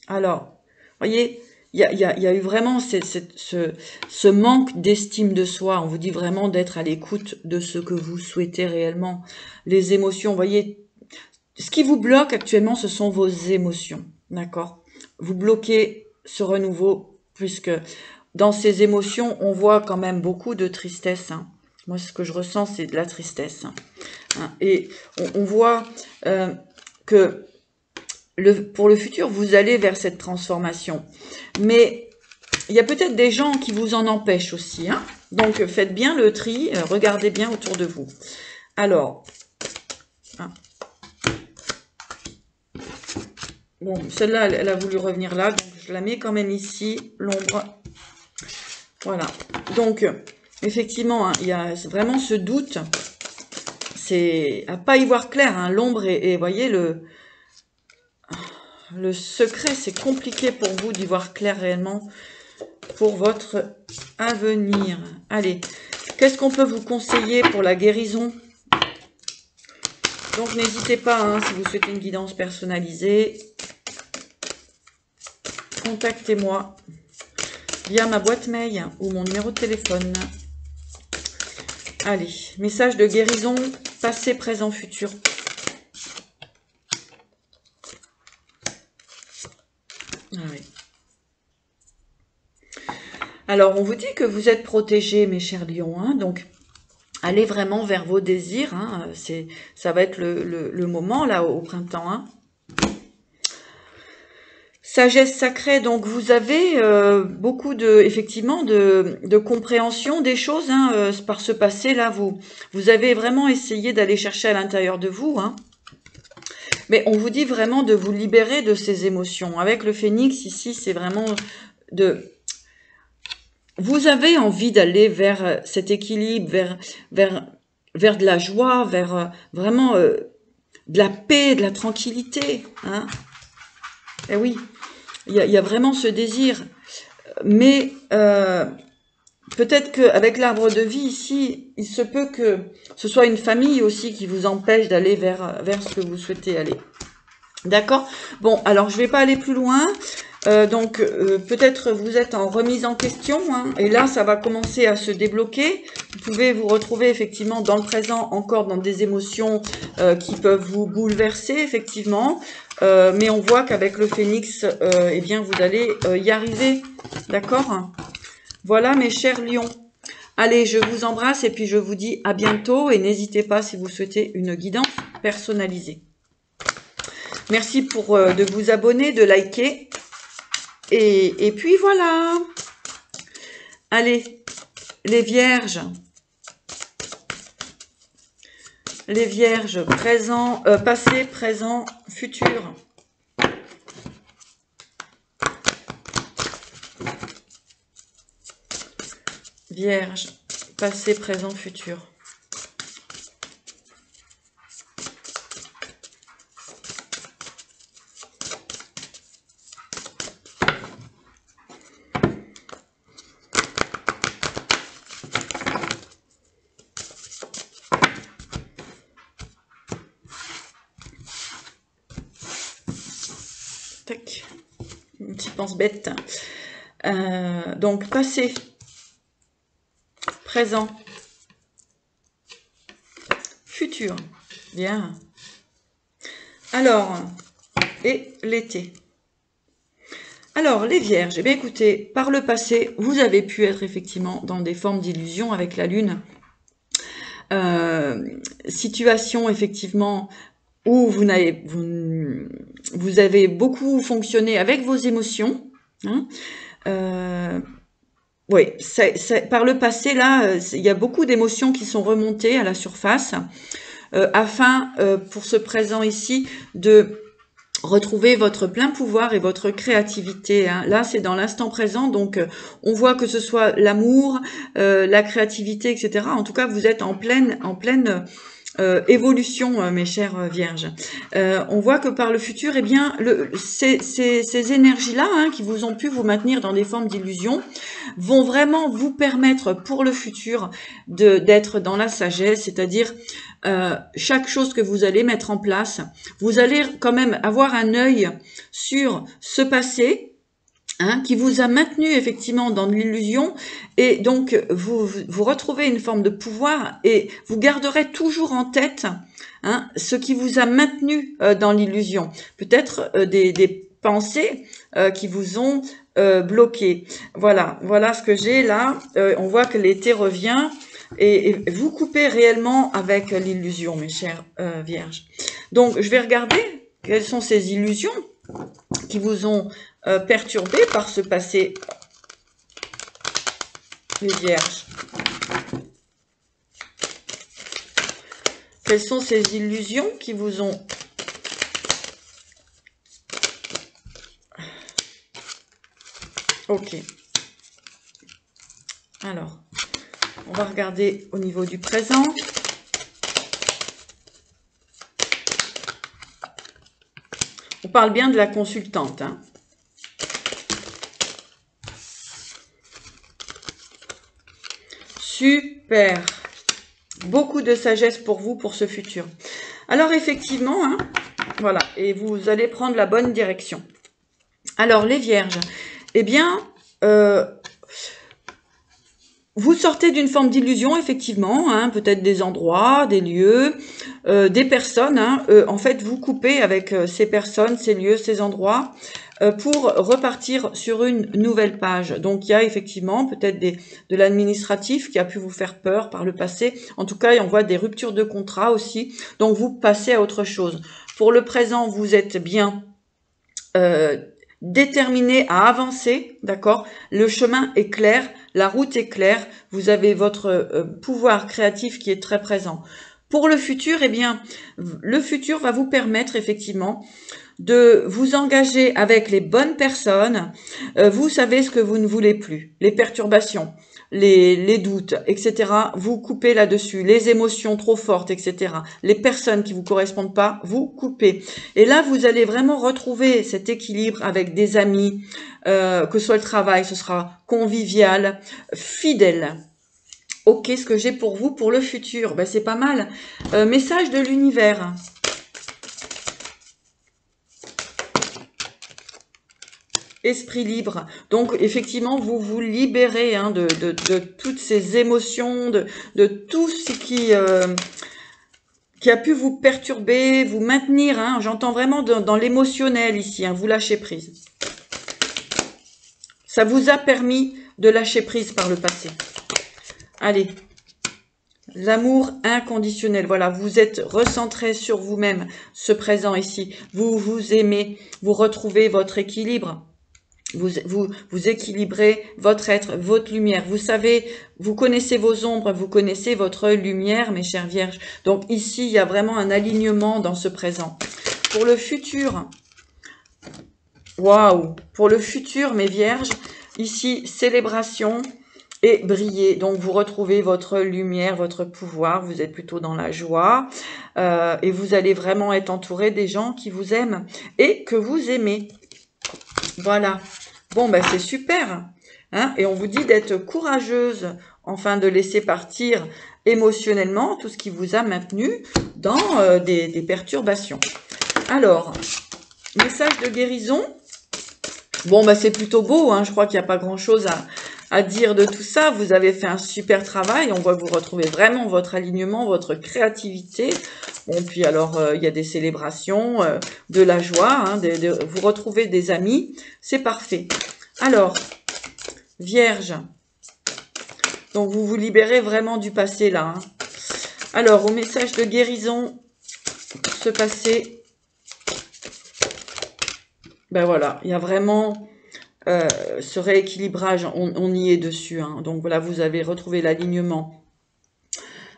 Alors, voyez, il y a eu vraiment ce manque d'estime de soi. On vous dit vraiment d'être à l'écoute de ce que vous souhaitez réellement. Les émotions, vous voyez, ce qui vous bloque actuellement, ce sont vos émotions. D'accord? Vous bloquez ce renouveau, puisque dans ces émotions, on voit quand même beaucoup de tristesse. Hein. Moi, ce que je ressens, c'est de la tristesse. Hein. Et on voit que pour le futur, vous allez vers cette transformation. Mais il y a peut-être des gens qui vous en empêchent aussi. Hein. Donc, faites bien le tri, regardez bien autour de vous. Alors, hein. Bon, celle-là, elle a voulu revenir là, donc je la mets quand même ici, l'ombre. Voilà. Donc, effectivement, hein, il y a vraiment ce doute. C'est à pas y voir clair, hein, l'ombre et voyez, le secret, c'est compliqué pour vous d'y voir clair réellement pour votre avenir. Allez, qu'est-ce qu'on peut vous conseiller pour la guérison? Donc, n'hésitez pas, hein, si vous souhaitez une guidance personnalisée, contactez-moi via ma boîte mail ou mon numéro de téléphone. Allez, message de guérison, passé, présent, futur. Ah oui. Alors, on vous dit que vous êtes protégés, mes chers lions, hein, donc allez vraiment vers vos désirs, hein, ça va être le moment, là, au printemps, hein. Sagesse sacrée, donc vous avez beaucoup effectivement de compréhension des choses, hein, par ce passé là, vous avez vraiment essayé d'aller chercher à l'intérieur de vous, hein. Mais on vous dit vraiment de vous libérer de ces émotions. Avec le phénix ici, c'est vraiment vous avez envie d'aller vers cet équilibre, vers de la joie, vers vraiment de la paix, de la tranquillité, hein. Eh oui. Il y a vraiment ce désir, mais peut-être qu'avec l'arbre de vie ici, il se peut que ce soit une famille aussi qui vous empêche d'aller vers ce que vous souhaitez aller. D'accord? Bon, alors je vais pas aller plus loin. Donc peut-être vous êtes en remise en question, hein, et là ça va commencer à se débloquer. Vous pouvez vous retrouver effectivement dans le présent encore dans des émotions qui peuvent vous bouleverser effectivement, mais on voit qu'avec le phénix, eh bien vous allez y arriver, d'accord? Voilà mes chers lions. Allez, je vous embrasse et puis je vous dis à bientôt et n'hésitez pas si vous souhaitez une guidance personnalisée. Merci pour de vous abonner, de liker. Et puis voilà. Allez, les vierges. Les vierges, passé, présent, futur. Vierge, passé, présent, futur. Tac, une petite pense bête. Donc, passé, présent, futur. Bien. Alors, et l'été. Alors, les vierges, eh bien écoutez, par le passé, vous avez pu être effectivement dans des formes d'illusion avec la lune. Situation effectivement où vous avez beaucoup fonctionné avec vos émotions. Hein. Oui, par le passé, là, il y a beaucoup d'émotions qui sont remontées à la surface afin, pour ce présent ici, de retrouver votre plein pouvoir et votre créativité. Hein. Là, c'est dans l'instant présent, donc on voit que ce soit l'amour, la créativité, etc. En tout cas, vous êtes en pleine évolution, mes chères vierges. On voit que par le futur, eh bien, ces énergies-là, hein, qui vous ont pu vous maintenir dans des formes d'illusion, vont vraiment vous permettre pour le futur d'être dans la sagesse, c'est-à-dire chaque chose que vous allez mettre en place, vous allez quand même avoir un œil sur ce passé, hein, qui vous a maintenu effectivement dans l'illusion, et donc vous retrouvez une forme de pouvoir et vous garderez toujours en tête, hein, ce qui vous a maintenu dans l'illusion. Peut-être des pensées qui vous ont bloqué. Voilà ce que j'ai là. On voit que l'été revient. et vous coupez réellement avec l'illusion, mes chers vierges. Donc, je vais regarder quelles sont ces illusions qui vous ont perturbé par ce passé, les vierges. Quelles sont ces illusions qui vous ont... Ok. Alors, on va regarder au niveau du présent. On parle bien de la consultante, hein. Super. Beaucoup de sagesse pour vous, pour ce futur. Alors, effectivement, hein, voilà, et vous allez prendre la bonne direction. Alors, les vierges, eh bien, vous sortez d'une forme d'illusion, effectivement, hein, peut-être des endroits, des lieux, des personnes. Hein, en fait, vous coupez avec ces personnes, ces lieux, ces endroits, pour repartir sur une nouvelle page. Donc, il y a effectivement peut-être de l'administratif qui a pu vous faire peur par le passé. En tout cas, on voit des ruptures de contrat aussi. Donc, vous passez à autre chose. Pour le présent, vous êtes bien déterminé à avancer, d'accord? Le chemin est clair, la route est claire, vous avez votre pouvoir créatif qui est très présent. Pour le futur, eh bien, le futur va vous permettre effectivement de vous engager avec les bonnes personnes. Vous savez ce que vous ne voulez plus, les perturbations, les doutes, etc. Vous coupez là-dessus, les émotions trop fortes, etc. Les personnes qui vous correspondent pas, vous coupez. Et là, vous allez vraiment retrouver cet équilibre avec des amis, que ce soit le travail, ce sera convivial, fidèle. Ok, ce que j'ai pour vous pour le futur, ben, c'est pas mal. Message de l'univers. Esprit libre. Donc, effectivement, vous vous libérez hein, de toutes ces émotions, de tout ce qui a pu vous perturber, vous maintenir. Hein, j'entends vraiment dans l'émotionnel ici, hein, vous lâchez prise. Ça vous a permis de lâcher prise par le passé. Allez. L'amour inconditionnel, voilà, vous êtes recentré sur vous-même, ce présent ici. Vous vous aimez, vous retrouvez votre équilibre. Vous équilibrez votre être, votre lumière. Vous savez, vous connaissez vos ombres, vous connaissez votre lumière, mes chères vierges. Donc ici, il y a vraiment un alignement dans ce présent. Pour le futur, waouh! Pour le futur, mes vierges, ici, célébration et briller. Donc vous retrouvez votre lumière, votre pouvoir. Vous êtes plutôt dans la joie et vous allez vraiment être entouré des gens qui vous aiment et que vous aimez. Voilà. Bon, ben c'est super. Hein, et on vous dit d'être courageuse, enfin de laisser partir émotionnellement tout ce qui vous a maintenu dans des perturbations. Alors, message de guérison. Bon, ben c'est plutôt beau. Hein, je crois qu'il n'y a pas grand-chose à dire de tout ça. Vous avez fait un super travail. On voit que vous retrouvez vraiment votre alignement, votre créativité. Bon, puis alors, il y a des célébrations, de la joie, hein, vous retrouvez des amis, c'est parfait. Alors, Vierge, donc vous vous libérez vraiment du passé là. Hein. Alors, au message de guérison, ce passé, ben voilà, il y a vraiment ce rééquilibrage, on y est dessus. Hein. Donc voilà, vous avez retrouvé l'alignement.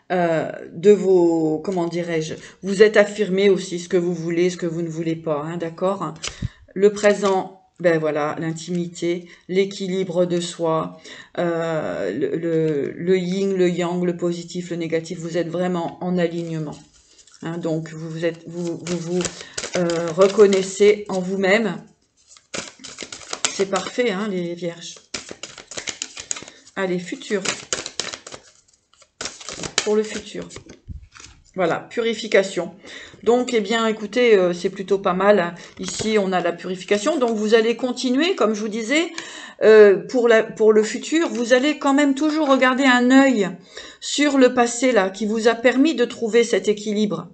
De vos, comment dirais-je, vous êtes affirmé aussi ce que vous voulez, ce que vous ne voulez pas, hein, d'accord? Le présent, ben voilà, l'intimité, l'équilibre de soi, le yin, le yang, le positif, le négatif, vous êtes vraiment en alignement. Hein, donc vous vous reconnaissez en vous-même. C'est parfait, hein, les vierges. Allez, futur. Pour le futur. Voilà, purification. Donc, eh bien, écoutez, c'est plutôt pas mal. Ici, on a la purification. Donc, vous allez continuer, comme je vous disais, pour le futur, vous allez quand même toujours regarder un œil sur le passé, là, qui vous a permis de trouver cet équilibre.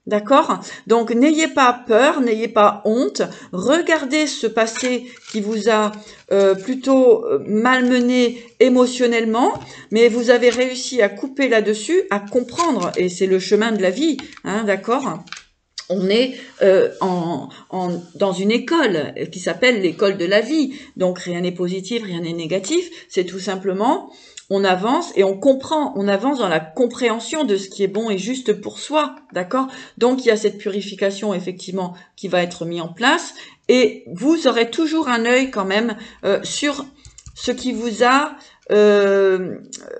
D'accord? Donc, n'ayez pas peur, n'ayez pas honte. Regardez ce passé qui vous a plutôt malmené émotionnellement, mais vous avez réussi à couper là-dessus, à comprendre, et c'est le chemin de la vie, hein, d'accord? On est dans une école qui s'appelle l'école de la vie. Donc, rien n'est positif, rien n'est négatif. C'est tout simplement, on avance et on comprend. On avance dans la compréhension de ce qui est bon et juste pour soi. D'accord? Donc, il y a cette purification, effectivement, qui va être mise en place. Et vous aurez toujours un œil, quand même, sur ce qui vous a,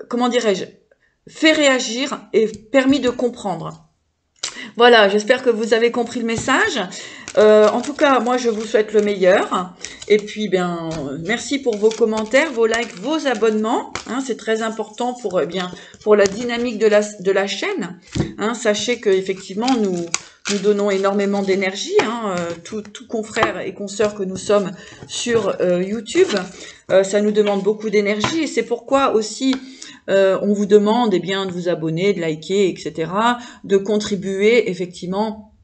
comment dirais-je, fait réagir et permis de comprendre. Voilà, j'espère que vous avez compris le message. En tout cas, moi, je vous souhaite le meilleur. Et puis, bien, merci pour vos commentaires, vos likes, vos abonnements. Hein, c'est très important pour, pour la dynamique de la chaîne. Hein, sachez que effectivement, nous donnons énormément d'énergie, hein, tout confrères et consoeurs que nous sommes sur YouTube. Ça nous demande beaucoup d'énergie et c'est pourquoi aussi on vous demande bien de vous abonner, de liker, etc., de contribuer effectivement,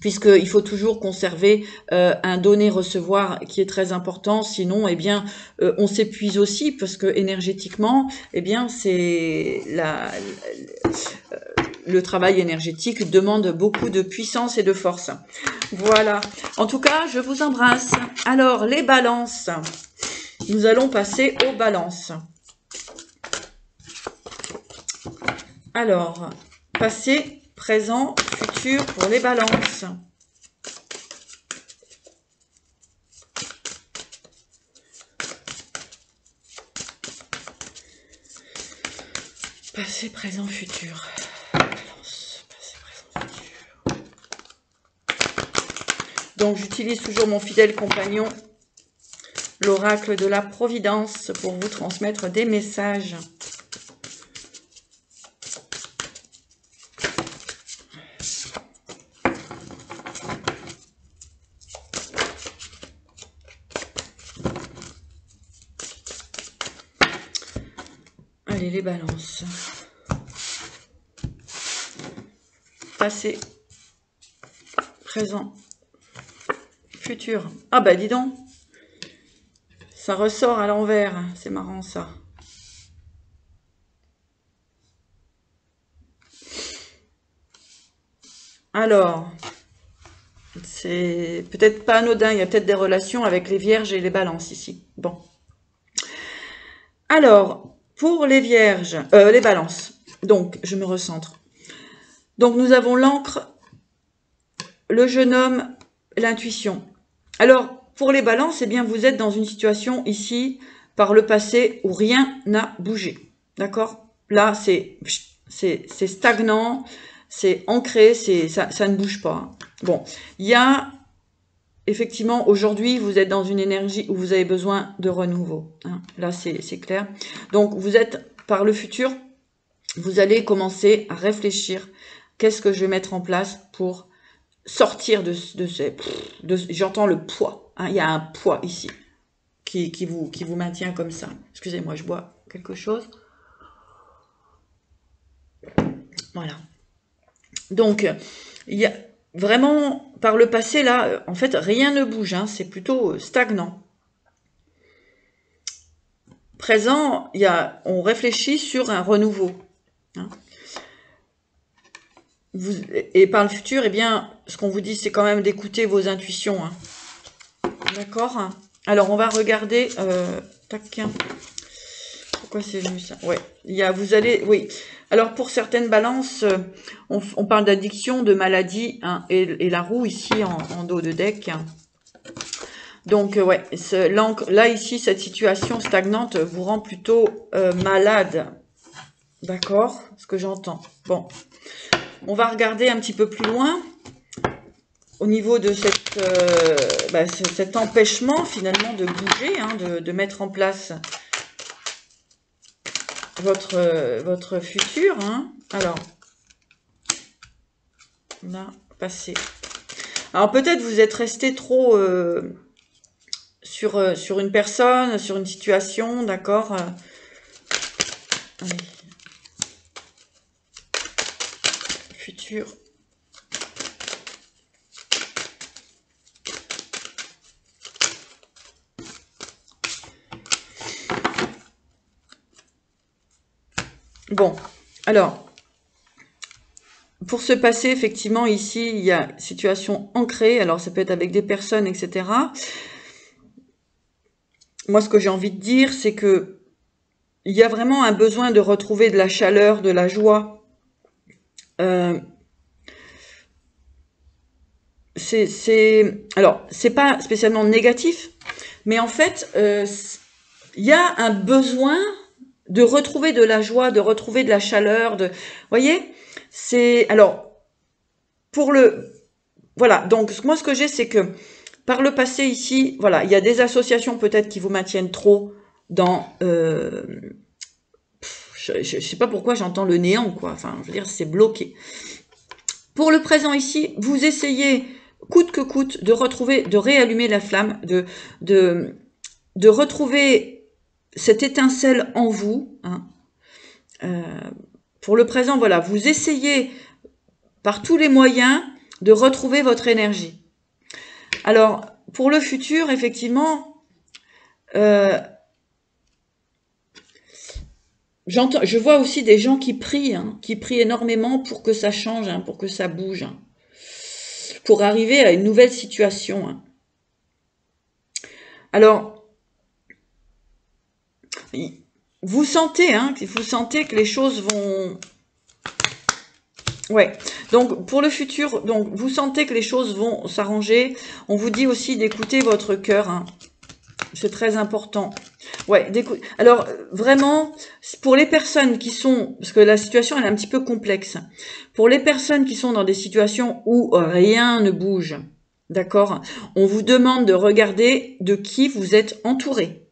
puisqu'il faut toujours conserver un donner-recevoir qui est très important, sinon bien on s'épuise aussi, parce que énergétiquement, bien c'est le travail énergétique demande beaucoup de puissance et de force. Voilà. En tout cas, je vous embrasse. Alors, les balances. Nous allons passer aux balances. Alors, passé, présent, futur pour les balances. Passé, présent, futur. Balance, passé, présent, futur. Donc, j'utilise toujours mon fidèle compagnon, l'oracle de la Providence, pour vous transmettre des messages. Allez, les balances. Passé, présent, futur. Ah bah dis donc, ça ressort à l'envers, c'est marrant ça. Alors, c'est peut-être pas anodin, il y a peut-être des relations avec les vierges et les balances ici. Bon. Alors, pour les vierges, les balances, donc je me recentre. Donc nous avons l'encre, le jeune homme, l'intuition. Alors, pour les balances, eh bien, vous êtes dans une situation ici, par le passé, où rien n'a bougé. D'accord? Là, c'est stagnant, c'est ancré, ça ne bouge pas. Bon, il y a, effectivement, aujourd'hui, vous êtes dans une énergie où vous avez besoin de renouveau. Hein. Là, c'est clair. Donc, vous êtes, par le futur, vous allez commencer à réfléchir. Qu'est-ce que je vais mettre en place pour sortir de ces... J'entends le poids. Hein, il y a un poids ici qui vous maintient comme ça. Excusez-moi, je bois quelque chose. Voilà. Donc, il y a vraiment, par le passé, là, en fait, rien ne bouge. Hein, c'est plutôt stagnant. Présent, on réfléchit sur un renouveau. Hein. Et par le futur, eh bien, ce qu'on vous dit, c'est quand même d'écouter vos intuitions. Hein. D'accord? Alors, on va regarder... tac. Pourquoi c'est venu ça? Ouais. Vous allez... Oui. Alors, pour certaines balances, on parle d'addiction, de maladie, hein, et la roue ici en dos de deck. Donc, ouais. Là, ici, cette situation stagnante vous rend plutôt malade. D'accord? Ce que j'entends. Bon. On va regarder un petit peu plus loin au niveau de cet empêchement finalement de bouger, hein, de mettre en place votre futur. Hein. Alors, on a passé. Alors peut-être vous êtes resté trop sur une personne, sur une situation, d'accord. Futur. Bon, alors, pour se passer, effectivement, ici, il y a situation ancrée. Alors, ça peut être avec des personnes, etc. Moi, ce que j'ai envie de dire, c'est que il y a vraiment un besoin de retrouver de la chaleur, de la joie. Alors, c'est pas spécialement négatif, mais en fait, il y a un besoin de retrouver de la joie, de retrouver de la chaleur, vous voyez, c'est, alors, voilà, donc moi ce que j'ai, c'est que par le passé ici, voilà, il y a des associations peut-être qui vous maintiennent trop dans, je sais pas pourquoi j'entends le néant, quoi, enfin, je veux dire, c'est bloqué. Pour le présent ici, vous essayez coûte que coûte de retrouver, de réallumer la flamme, de retrouver cette étincelle en vous. Hein. Pour le présent, voilà, vous essayez par tous les moyens de retrouver votre énergie. Alors, pour le futur, effectivement, je vois aussi des gens qui prient énormément pour que ça change, hein, pour que ça bouge, hein, pour arriver à une nouvelle situation. Hein. Alors, vous sentez que les choses vont... Ouais, donc pour le futur, donc vous sentez que les choses vont s'arranger. On vous dit aussi d'écouter votre cœur, hein. C'est très important. Ouais, alors vraiment, pour les personnes qui sont, parce que la situation elle est un petit peu complexe, pour les personnes qui sont dans des situations où rien ne bouge, d'accord, on vous demande de regarder de qui vous êtes entouré.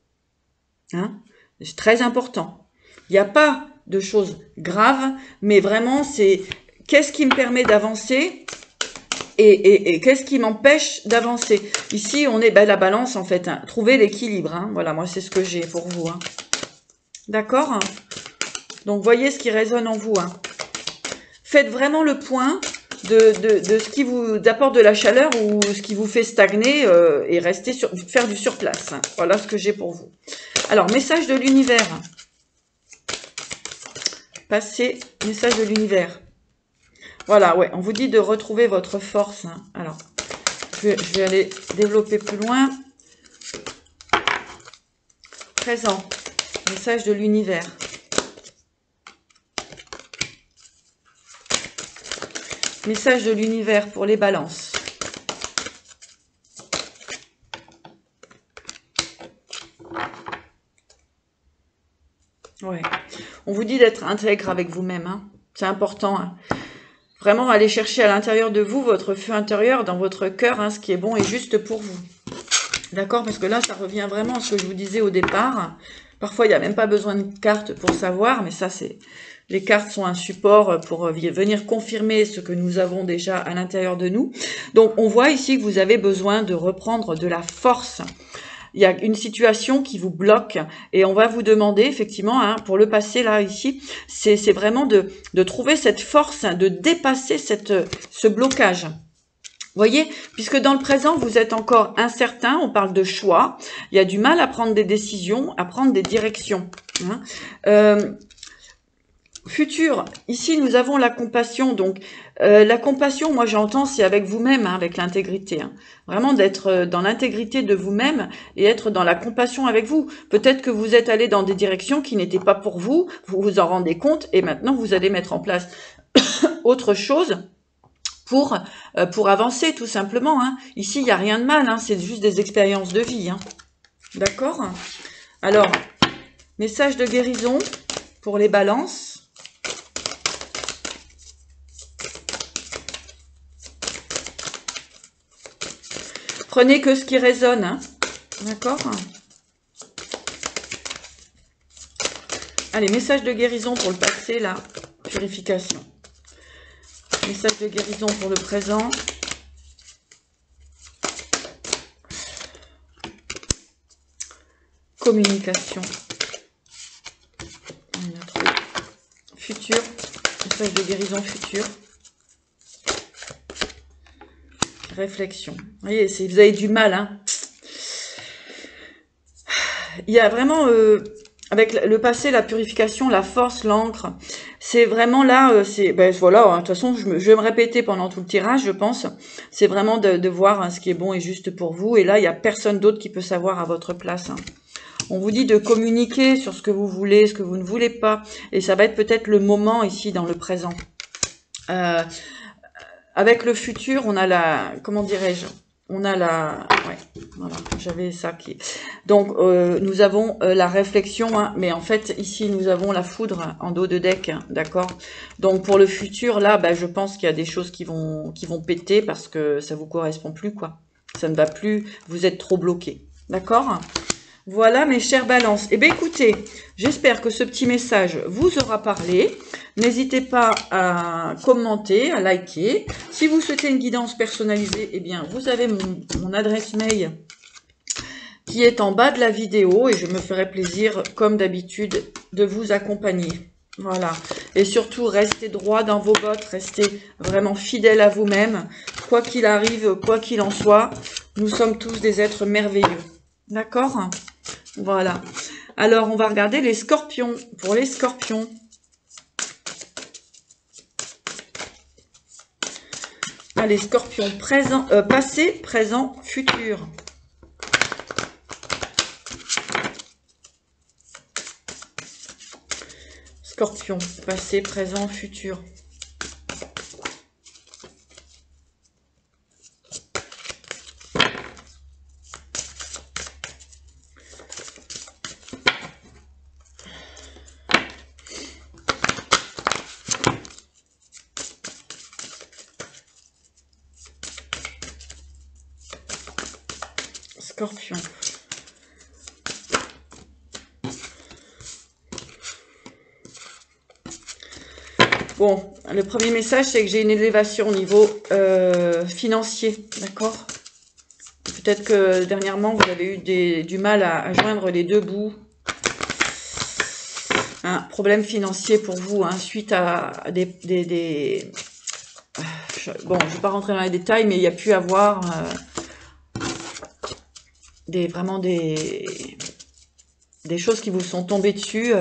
Hein, c'est très important. Il n'y a pas de choses graves, mais vraiment c'est qu'est-ce qui me permet d'avancer et qu'est-ce qui m'empêche d'avancer. Ici, on est la balance, en fait. Hein. Trouver l'équilibre. Hein. Voilà, moi, c'est ce que j'ai pour vous. Hein. D'accord? Donc, voyez ce qui résonne en vous. Hein. Faites vraiment le point de ce qui vous apporte de la chaleur ou ce qui vous fait stagner et faire du surplace. Hein. Voilà ce que j'ai pour vous. Alors, message de l'univers. Passez, message de l'univers. Voilà, ouais, on vous dit de retrouver votre force. Hein. Alors, je vais aller développer plus loin. Présent, message de l'univers. Message de l'univers pour les balances. Ouais, on vous dit d'être intègre avec vous-même. Hein. C'est important. Hein. Vraiment, aller chercher à l'intérieur de vous, votre feu intérieur, dans votre cœur, hein, ce qui est bon et juste pour vous. D'accord? Parce que là, ça revient vraiment à ce que je vous disais au départ. Parfois, il n'y a même pas besoin de cartes pour savoir, mais ça, c'est... Les cartes sont un support pour venir confirmer ce que nous avons déjà à l'intérieur de nous. Donc, on voit ici que vous avez besoin de reprendre de la force. Il y a une situation qui vous bloque et on va vous demander effectivement, hein, pour le passé là ici, c'est vraiment de trouver cette force, hein, de dépasser ce blocage. Vous voyez, puisque dans le présent, vous êtes encore incertain, on parle de choix, il y a du mal à prendre des décisions, à prendre des directions. Hein. Futur, ici nous avons la compassion, donc la compassion, moi j'entends, c'est avec vous-même, hein, avec l'intégrité. Hein. Vraiment d'être dans l'intégrité de vous-même et être dans la compassion avec vous. Peut-être que vous êtes allé dans des directions qui n'étaient pas pour vous, vous vous en rendez compte et maintenant vous allez mettre en place autre chose pour avancer tout simplement. Hein. Ici, il n'y a rien de mal, hein, c'est juste des expériences de vie. Hein. D'accord? Alors, message de guérison pour les balances. Prenez que ce qui résonne, hein. D'accord? Allez, message de guérison pour le passé, là. Purification. Message de guérison pour le présent. Communication. Futur. Message de guérison futur. Réflexion. Vous voyez, vous avez du mal. Hein. Il y a vraiment... avec le passé, la purification, la force, l'encre, c'est vraiment là, c'est, ben voilà, hein, de toute façon, je vais me répéter pendant tout le tirage, je pense. C'est vraiment de voir hein, ce qui est bon et juste pour vous. Et là, il n'y a personne d'autre qui peut savoir à votre place. Hein. On vous dit de communiquer sur ce que vous voulez, ce que vous ne voulez pas. Et ça va être peut-être le moment ici dans le présent. Avec le futur, on a la, comment dirais-je, on a la, ouais, voilà, j'avais ça qui, donc nous avons la réflexion, hein, mais en fait ici nous avons la foudre en dos de deck, hein, d'accord. Donc pour le futur là, bah, je pense qu'il y a des choses qui vont péter parce que ça vous correspond plus quoi, ça ne va plus, vous êtes trop bloqué, d'accord. Voilà mes chers balances. Eh bien écoutez, j'espère que ce petit message vous aura parlé. N'hésitez pas à commenter, à liker. Si vous souhaitez une guidance personnalisée, eh bien vous avez mon adresse mail qui est en bas de la vidéo et je me ferai plaisir, comme d'habitude, de vous accompagner. Voilà. Et surtout, restez droit dans vos bottes, restez vraiment fidèle à vous-même. Quoi qu'il arrive, quoi qu'il en soit, nous sommes tous des êtres merveilleux. D'accord ? Voilà. Alors, on va regarder les scorpions. Pour les scorpions. Allez, scorpions. Passé, présent, futur. Scorpion. Passé, présent, futur. Scorpion. Bon, le premier message, c'est que j'ai une élévation au niveau financier, d'accord? Peut-être que dernièrement, vous avez eu du mal à joindre les deux bouts. Un problème financier pour vous, hein, suite à bon, je ne vais pas rentrer dans les détails, mais il y a pu avoir vraiment des choses qui vous sont tombées dessus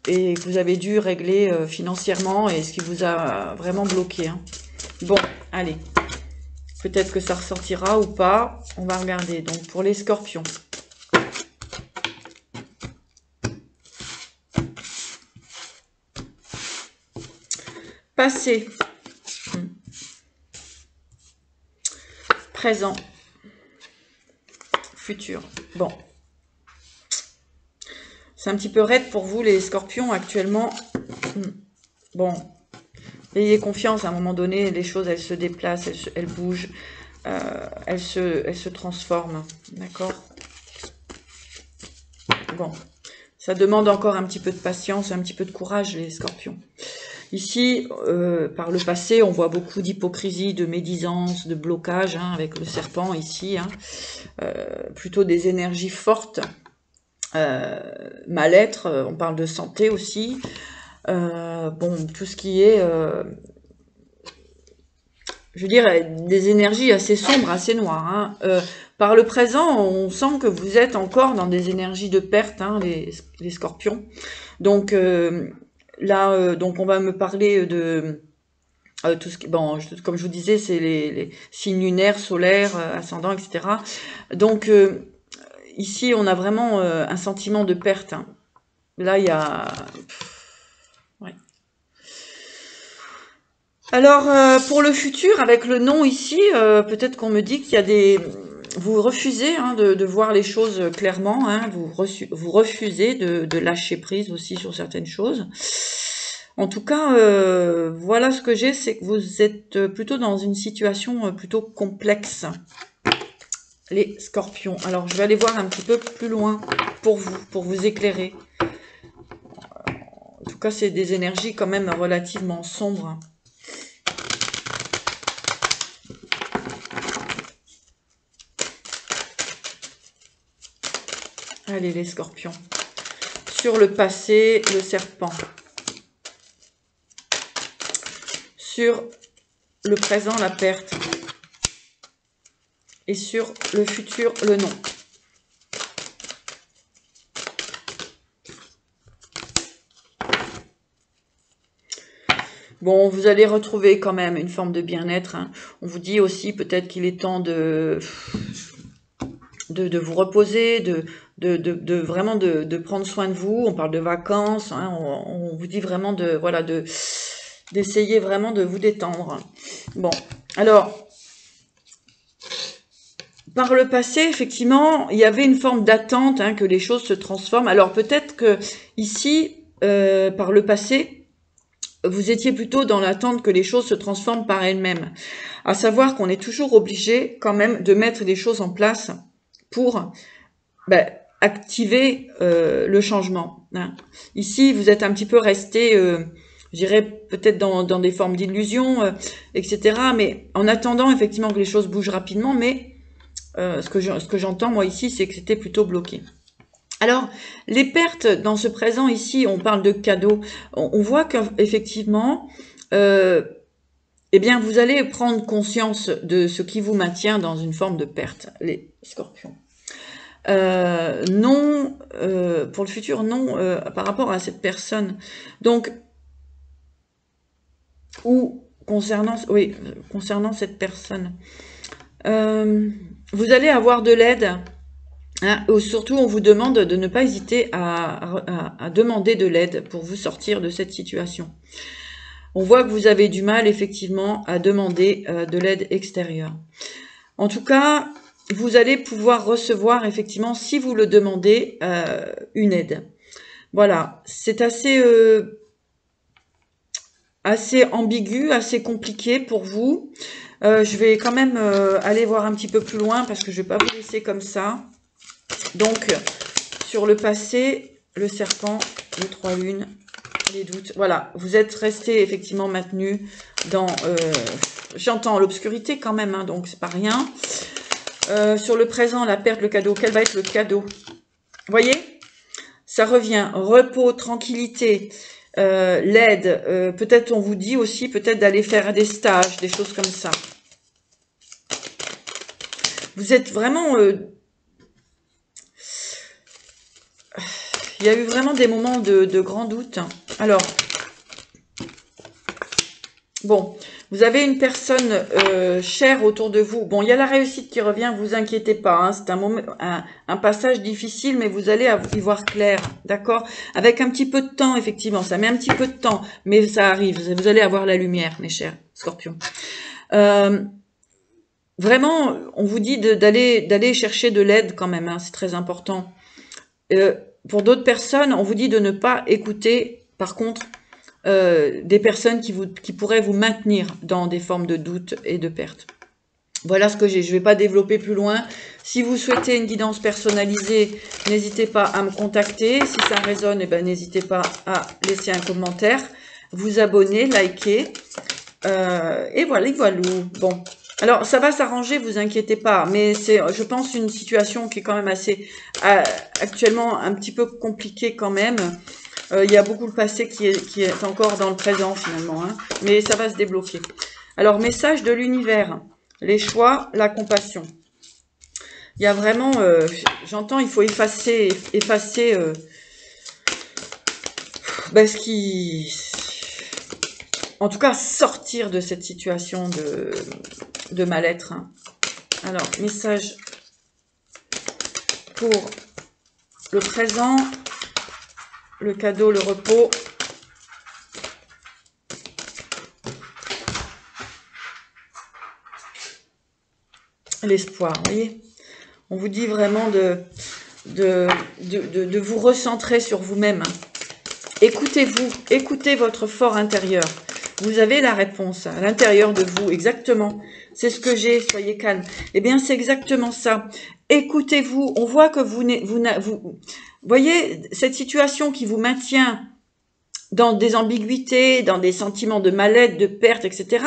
et que vous avez dû régler financièrement et ce qui vous a vraiment bloqué. Hein. Bon, allez. Peut-être que ça ressortira ou pas. On va regarder. Donc, pour les scorpions. Passé. Présent. Futur. Bon. C'est un petit peu raide pour vous, les scorpions, actuellement. Bon. Ayez confiance, à un moment donné, les choses, elles se déplacent, elles bougent. Elles se transforment. D'accord? Bon. Ça demande encore un petit peu de patience, un petit peu de courage, les scorpions. Ici, par le passé, on voit beaucoup d'hypocrisie, de médisance, de blocage, hein, avec le serpent ici. Hein, plutôt des énergies fortes. Mal-être, on parle de santé aussi. Bon, tout ce qui est... je veux dire, des énergies assez sombres, assez noires. Hein. Par le présent, on sent que vous êtes encore dans des énergies de perte, hein, les scorpions. Donc... là, donc on va me parler de tout ce qui, bon, comme je vous disais, c'est les signes lunaires, solaires, ascendants, etc. Donc ici, on a vraiment un sentiment de perte. Hein. Là, il y a... Ouais. Alors, pour le futur, avec le nom ici, peut-être qu'on me dit qu'il y a des... Vous refusez hein, de voir les choses clairement, hein, vous refusez de lâcher prise aussi sur certaines choses. En tout cas, voilà ce que j'ai, c'est que vous êtes plutôt dans une situation plutôt complexe, les scorpions. Alors, je vais aller voir un petit peu plus loin pour vous éclairer. En tout cas, c'est des énergies quand même relativement sombres. Allez, les scorpions. Sur le passé, le serpent. Sur le présent, la perte. Et sur le futur, le non. Bon, vous allez retrouver quand même une forme de bien-être, hein. On vous dit aussi peut-être qu'il est temps de vous reposer, vraiment de prendre soin de vous. On parle de vacances, hein, on vous dit vraiment voilà, d'essayer vraiment de vous détendre. Bon, alors, par le passé, effectivement, il y avait une forme d'attente, hein, que les choses se transforment. Alors peut-être que ici, par le passé, vous étiez plutôt dans l'attente que les choses se transforment par elles-mêmes. À savoir qu'on est toujours obligé quand même de mettre des choses en place pour activer le changement, hein. Ici, vous êtes un petit peu resté, je dirais peut-être dans des formes d'illusion, etc. Mais en attendant effectivement que les choses bougent rapidement, mais ce que j'entends moi ici, c'est que c'était plutôt bloqué. Alors, les pertes dans ce présent ici, on parle de cadeaux. On voit qu'effectivement, eh bien, vous allez prendre conscience de ce qui vous maintient dans une forme de perte, les scorpions. Non, pour le futur, non, par rapport à cette personne. Donc, ou concernant cette personne, vous allez avoir de l'aide. Hein, surtout, on vous demande de ne pas hésiter à demander de l'aide pour vous sortir de cette situation. On voit que vous avez du mal, effectivement, à demander de l'aide extérieure. En tout cas, vous allez pouvoir recevoir, effectivement, si vous le demandez, une aide. Voilà, c'est assez ambigu, assez compliqué pour vous. Je vais quand même aller voir un petit peu plus loin parce que je ne vais pas vous laisser comme ça. Donc, sur le passé, le serpent, les 3 lunes, les doutes. Voilà, vous êtes resté effectivement maintenu dans... j'entends l'obscurité quand même, hein, donc c'est pas rien. Sur le présent, la perte, le cadeau. Quel va être le cadeau? Vous voyez? Ça revient. Repos, tranquillité, l'aide. Peut-être on vous dit aussi peut-être d'aller faire des stages, des choses comme ça. Vous êtes vraiment... il y a eu vraiment des moments de grand doute. Alors, bon, vous avez une personne chère autour de vous. Bon, il y a la réussite qui revient, vous inquiétez pas, hein, c'est un moment, un passage difficile, mais vous allez y voir clair, d'accord? Avec un petit peu de temps, effectivement, ça met un petit peu de temps, mais ça arrive, vous allez avoir la lumière, mes chers scorpions. Vraiment, on vous dit d'aller chercher de l'aide quand même, hein, c'est très important. Pour d'autres personnes, on vous dit de ne pas écouter, par contre, des personnes qui pourraient vous maintenir dans des formes de doute et de perte. Voilà ce que j'ai. Je ne vais pas développer plus loin. Si vous souhaitez une guidance personnalisée, n'hésitez pas à me contacter. Si ça résonne, eh ben, n'hésitez pas à laisser un commentaire, vous abonner, liker. Et voilà. Bon. Alors, ça va s'arranger, vous inquiétez pas, mais c'est, je pense, une situation qui est quand même assez, actuellement, un petit peu compliquée quand même. Il y a beaucoup le passé qui est encore dans le présent, finalement, hein, mais ça va se débloquer. Alors, message de l'univers, les choix, la compassion. Il y a vraiment, j'entends, il faut effacer ce qui... En tout cas, sortir de cette situation de mal-être, hein. Alors, message pour le présent, le cadeau, le repos. L'espoir, vous voyez. On vous dit vraiment de vous recentrer sur vous-même. Écoutez-vous, écoutez votre fort intérieur. Vous avez la réponse à l'intérieur de vous, exactement. C'est ce que j'ai, soyez calme. Eh bien, c'est exactement ça. Écoutez-vous. On voit que vous voyez, cette situation qui vous maintient dans des ambiguïtés, dans des sentiments de mal-être, de perte, etc.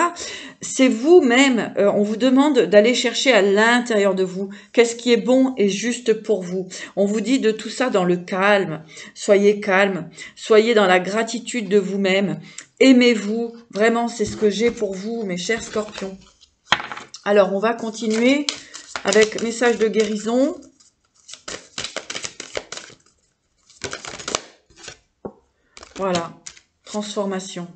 C'est vous-même, on vous demande d'aller chercher à l'intérieur de vous qu'est-ce qui est bon et juste pour vous. On vous dit de tout ça dans le calme. Soyez calme, soyez dans la gratitude de vous-même. Aimez-vous, vraiment c'est ce que j'ai pour vous, mes chers scorpions. Alors on va continuer avec message de guérison. Voilà, transformation.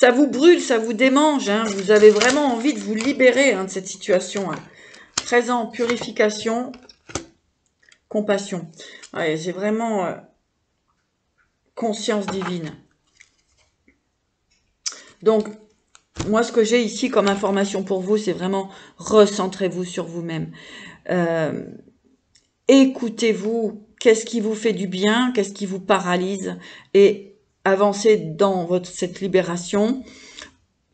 ça vous brûle, ça vous démange, hein, vous avez vraiment envie de vous libérer hein, de cette situation. Hein. Présent, purification, compassion. Ouais, c'est vraiment conscience divine. Donc, moi, ce que j'ai ici comme information pour vous, c'est vraiment recentrez-vous sur vous-même. Écoutez-vous, qu'est-ce qui vous fait du bien, qu'est-ce qui vous paralyse, et avancez dans cette libération,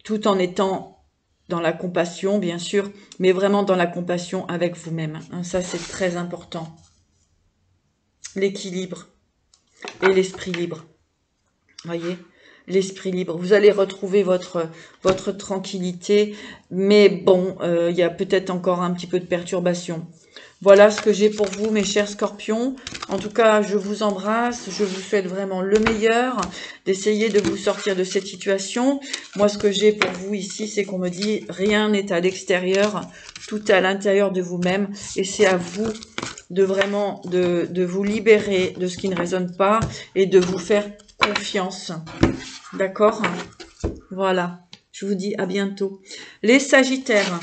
tout en étant dans la compassion, bien sûr, mais vraiment dans la compassion avec vous-même. Ça, c'est très important. L'équilibre et l'esprit libre. Voyez, l'esprit libre. Vous allez retrouver votre tranquillité, mais bon, il y a peut-être encore un petit peu de perturbation. Voilà ce que j'ai pour vous, mes chers scorpions. En tout cas, je vous embrasse. Je vous souhaite vraiment le meilleur, d'essayer de vous sortir de cette situation. Moi, ce que j'ai pour vous ici, c'est qu'on me dit rien n'est à l'extérieur, tout est à l'intérieur de vous-même. Et c'est à vous de vraiment de vous libérer de ce qui ne résonne pas et de vous faire confiance. D'accord? Voilà. Je vous dis à bientôt. Les Sagittaires.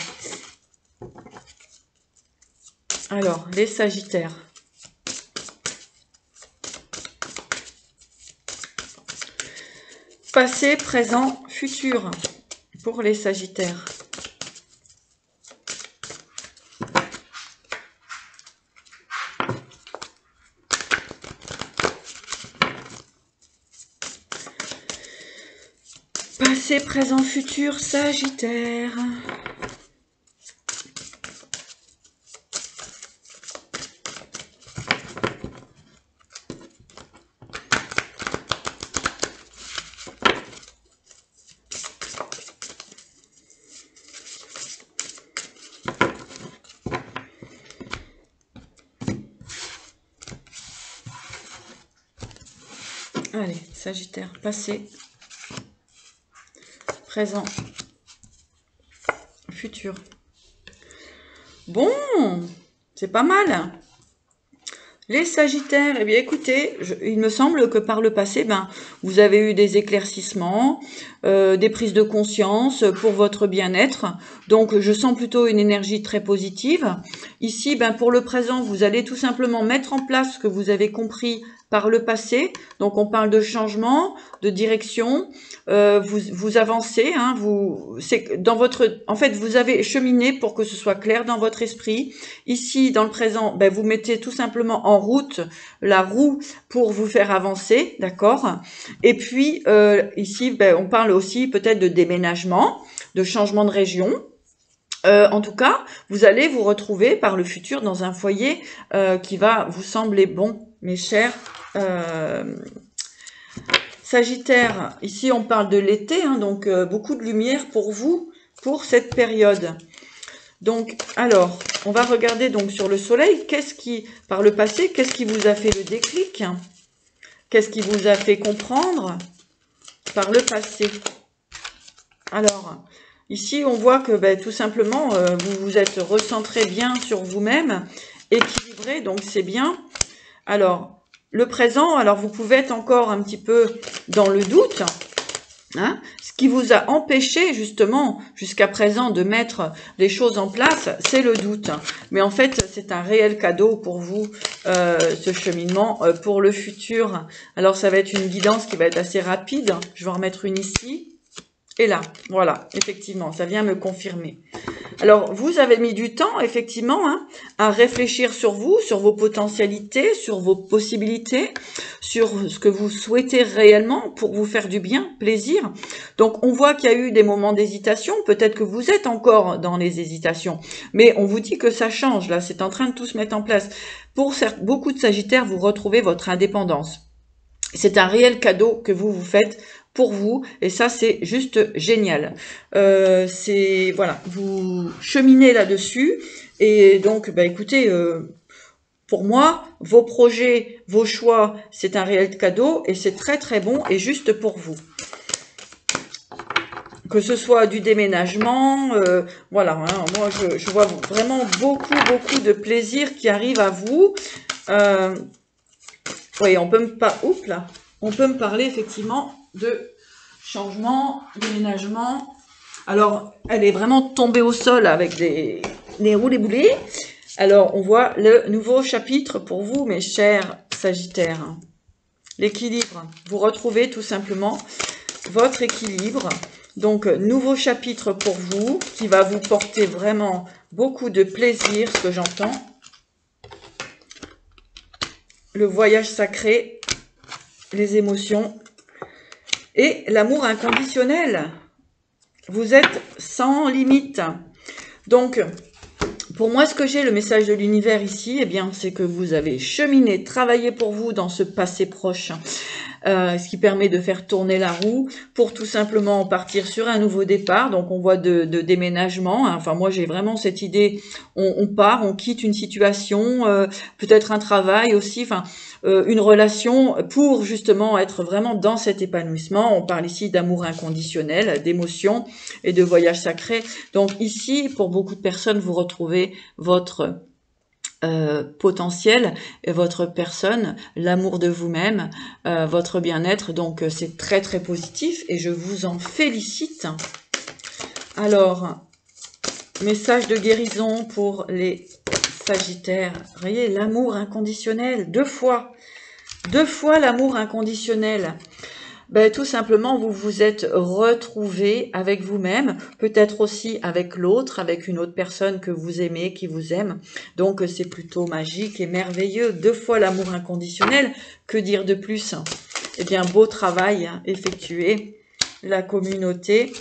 Alors, les Sagittaires. Passé, présent, futur pour les Sagittaires. Passé, présent, futur, Sagittaire. Allez, Sagittaire, passé, présent, futur. Bon, c'est pas mal. Les Sagittaires, eh bien écoutez, il me semble que par le passé, vous avez eu des éclaircissements, des prises de conscience pour votre bien-être. Donc je sens plutôt une énergie très positive. Ici, pour le présent, vous allez tout simplement mettre en place ce que vous avez compris par le passé. Donc on parle de changement, de direction. Vous avancez, hein, en fait, vous avez cheminé pour que ce soit clair dans votre esprit. Ici, dans le présent, vous mettez tout simplement en route la roue pour vous faire avancer, d'accord? Et puis ici, on parle aussi peut-être de déménagement, de changement de région. En tout cas, vous allez vous retrouver par le futur dans un foyer qui va vous sembler bon, mes chers Sagittaire. Ici, on parle de l'été, hein, donc beaucoup de lumière pour vous, pour cette période. Donc, alors, on va regarder donc sur le soleil, par le passé, qu'est-ce qui vous a fait le déclic? Qu'est-ce qui vous a fait comprendre par le passé? Alors, ici, on voit que tout simplement, vous vous êtes recentré bien sur vous-même, équilibré, donc c'est bien. Alors, le présent, alors vous pouvez être encore un petit peu dans le doute, hein, ce qui vous a empêché justement jusqu'à présent de mettre les choses en place, c'est le doute. Mais en fait, c'est un réel cadeau pour vous, ce cheminement pour le futur. Alors, ça va être une guidance qui va être assez rapide. Je vais en remettre une ici. Et là, voilà, effectivement, ça vient me confirmer. Alors, vous avez mis du temps, effectivement, hein, à réfléchir sur vous, sur vos potentialités, sur vos possibilités, sur ce que vous souhaitez réellement pour vous faire du bien, plaisir. Donc, on voit qu'il y a eu des moments d'hésitation. Peut-être que vous êtes encore dans les hésitations. Mais on vous dit que ça change, là. C'est en train de tout se mettre en place. Pour beaucoup de Sagittaires, vous retrouvez votre indépendance. C'est un réel cadeau que vous vous faites pour vous, et ça c'est juste génial. C'est voilà, vous cheminez là-dessus, et donc écoutez, pour moi, vos projets, vos choix, c'est un réel cadeau, et c'est très très bon et juste pour vous. Que ce soit du déménagement, voilà, hein, moi je vois vraiment beaucoup de plaisir qui arrive à vous. Oui, on peut me parler effectivement de changement, déménagement. Alors, elle est vraiment tombée au sol avec des roulés-boulés. Alors, on voit le nouveau chapitre pour vous, mes chers Sagittaires. L'équilibre. Vous retrouvez tout simplement votre équilibre. Donc, nouveau chapitre pour vous qui va vous porter vraiment beaucoup de plaisir, ce que j'entends. Le voyage sacré, les émotions et l'amour inconditionnel. Vous êtes sans limite. Donc, pour moi, ce que j'ai, le message de l'univers ici, eh bien, c'est que vous avez cheminé, travaillé pour vous dans ce passé proche, ce qui permet de faire tourner la roue pour tout simplement partir sur un nouveau départ. Donc, on voit de déménagement. Enfin, moi, j'ai vraiment cette idée, on part, on quitte une situation, peut-être un travail aussi, enfin, une relation pour justement être vraiment dans cet épanouissement. On parle ici d'amour inconditionnel, d'émotion et de voyage sacré. Donc ici, pour beaucoup de personnes, vous retrouvez votre potentiel et votre personne, l'amour de vous-même, votre bien-être. Donc c'est très très positif et je vous en félicite. Alors, message de guérison pour les Sagittaires. Vous voyez, l'amour inconditionnel, deux fois l'amour inconditionnel. Ben, tout simplement, vous vous êtes retrouvé avec vous-même, peut-être aussi avec l'autre, avec une autre personne que vous aimez, qui vous aime. Donc, c'est plutôt magique et merveilleux. Deux fois l'amour inconditionnel. Que dire de plus? Eh bien, beau travail effectué. La communauté,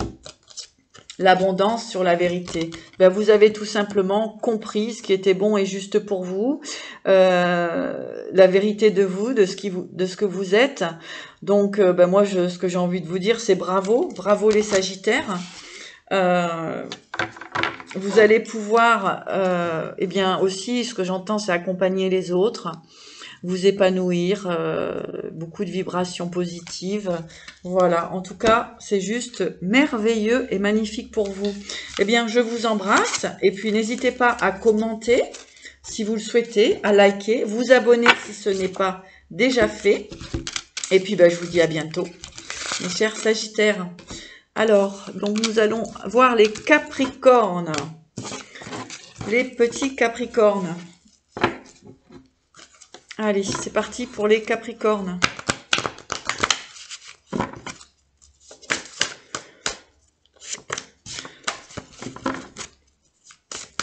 l'abondance sur la vérité. Ben, vous avez tout simplement compris ce qui était bon et juste pour vous, la vérité de vous, de ce que vous êtes. Donc, ben moi, ce que j'ai envie de vous dire, c'est bravo, bravo les Sagittaires. Vous allez pouvoir, eh bien aussi, ce que j'entends, c'est accompagner les autres, vous épanouir, beaucoup de vibrations positives. Voilà, en tout cas, c'est juste merveilleux et magnifique pour vous. Eh bien, je vous embrasse et puis n'hésitez pas à commenter si vous le souhaitez, à liker, vous abonner si ce n'est pas déjà fait. Et puis, ben, je vous dis à bientôt, mes chers Sagittaires. Alors, donc nous allons voir les Capricornes. Les petits Capricornes. Allez, c'est parti pour les Capricornes.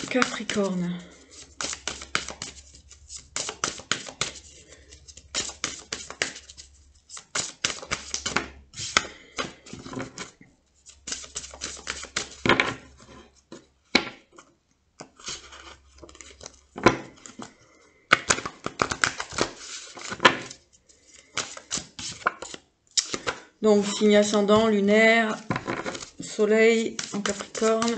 Capricorne. Donc, signe ascendant, lunaire, soleil en Capricorne.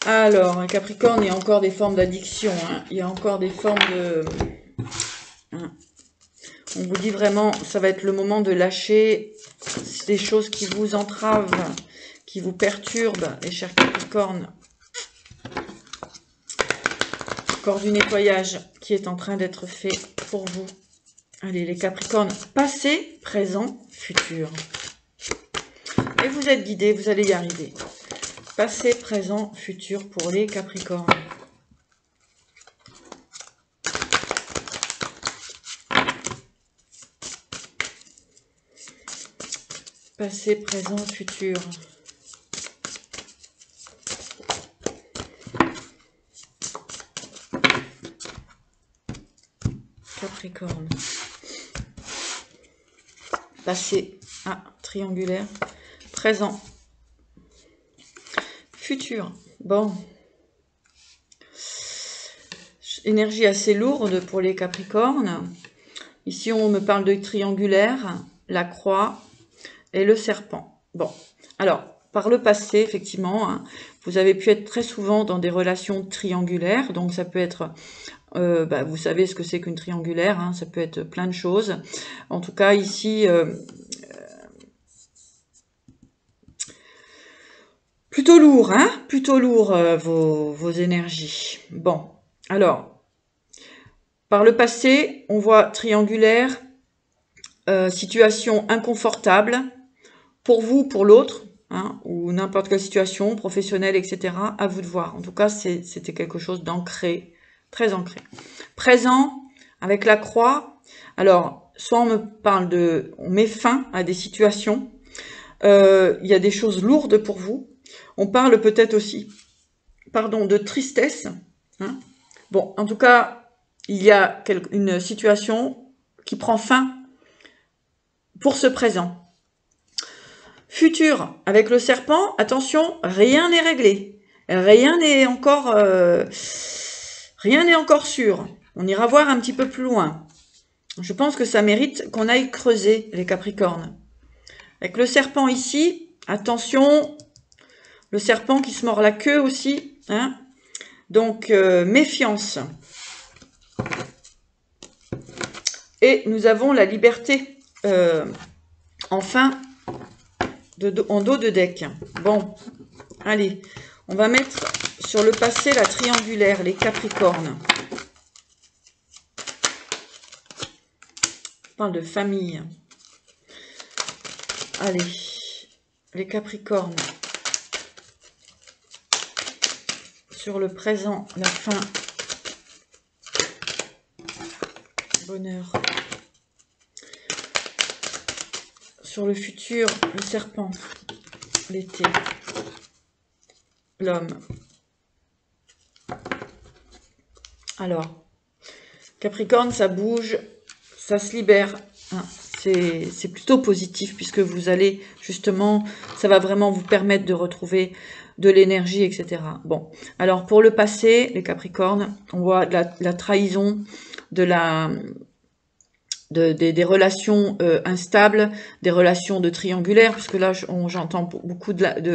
Alors, un Capricorne, il y a encore des formes d'addiction. Hein. Il y a encore des formes de... Hein. On vous dit vraiment, ça va être le moment de lâcher des choses qui vous entravent, qui vous perturbent, les chers Capricornes. Encore du nettoyage qui est en train d'être fait pour vous. Allez, les Capricornes, passé, présent, futur. Et vous êtes guidés, vous allez y arriver. Passé, présent, futur pour les Capricornes. Passé, présent, futur. Capricorne. Passé, triangulaire. Présent. Futur. Bon. Énergie assez lourde pour les Capricornes. Ici, on me parle de triangulaire, la croix et le serpent. Bon. Alors, par le passé, effectivement, hein, vous avez pu être très souvent dans des relations triangulaires. Donc, ça peut être... vous savez ce que c'est qu'une triangulaire, hein, ça peut être plein de choses. En tout cas, ici... plutôt lourd, hein, plutôt lourd vos énergies. Bon, alors, par le passé, on voit triangulaire, situation inconfortable, pour vous, pour l'autre, hein, ou n'importe quelle situation, professionnelle, etc. À vous de voir. En tout cas, c'était quelque chose d'ancré, très ancré. Présent, avec la croix, alors, soit on me parle on met fin à des situations, il y a des choses lourdes pour vous. On parle peut-être aussi, pardon, de tristesse. Hein. Bon, en tout cas, il y a une situation qui prend fin pour ce présent. Futur, avec le serpent, attention, rien n'est réglé. Rien n'est encore sûr. On ira voir un petit peu plus loin. Je pense que ça mérite qu'on aille creuser, les Capricornes. Avec le serpent ici, attention, le serpent qui se mord la queue aussi. Hein. Donc, méfiance. Et nous avons la liberté, enfin, en dos de deck. Bon, allez, on va mettre sur le passé la triangulaire, les Capricornes. On parle de famille. Allez, les Capricornes. Sur le présent, la fin. Bonheur. Sur le futur, le serpent. L'été. L'homme. Alors, Capricorne, ça bouge, ça se libère. Hein, c'est plutôt positif puisque vous allez justement, ça va vraiment vous permettre de retrouver de l'énergie, etc. Bon, alors pour le passé, les Capricornes, on voit la trahison, des relations instables, des relations de triangulaire, puisque là j'entends beaucoup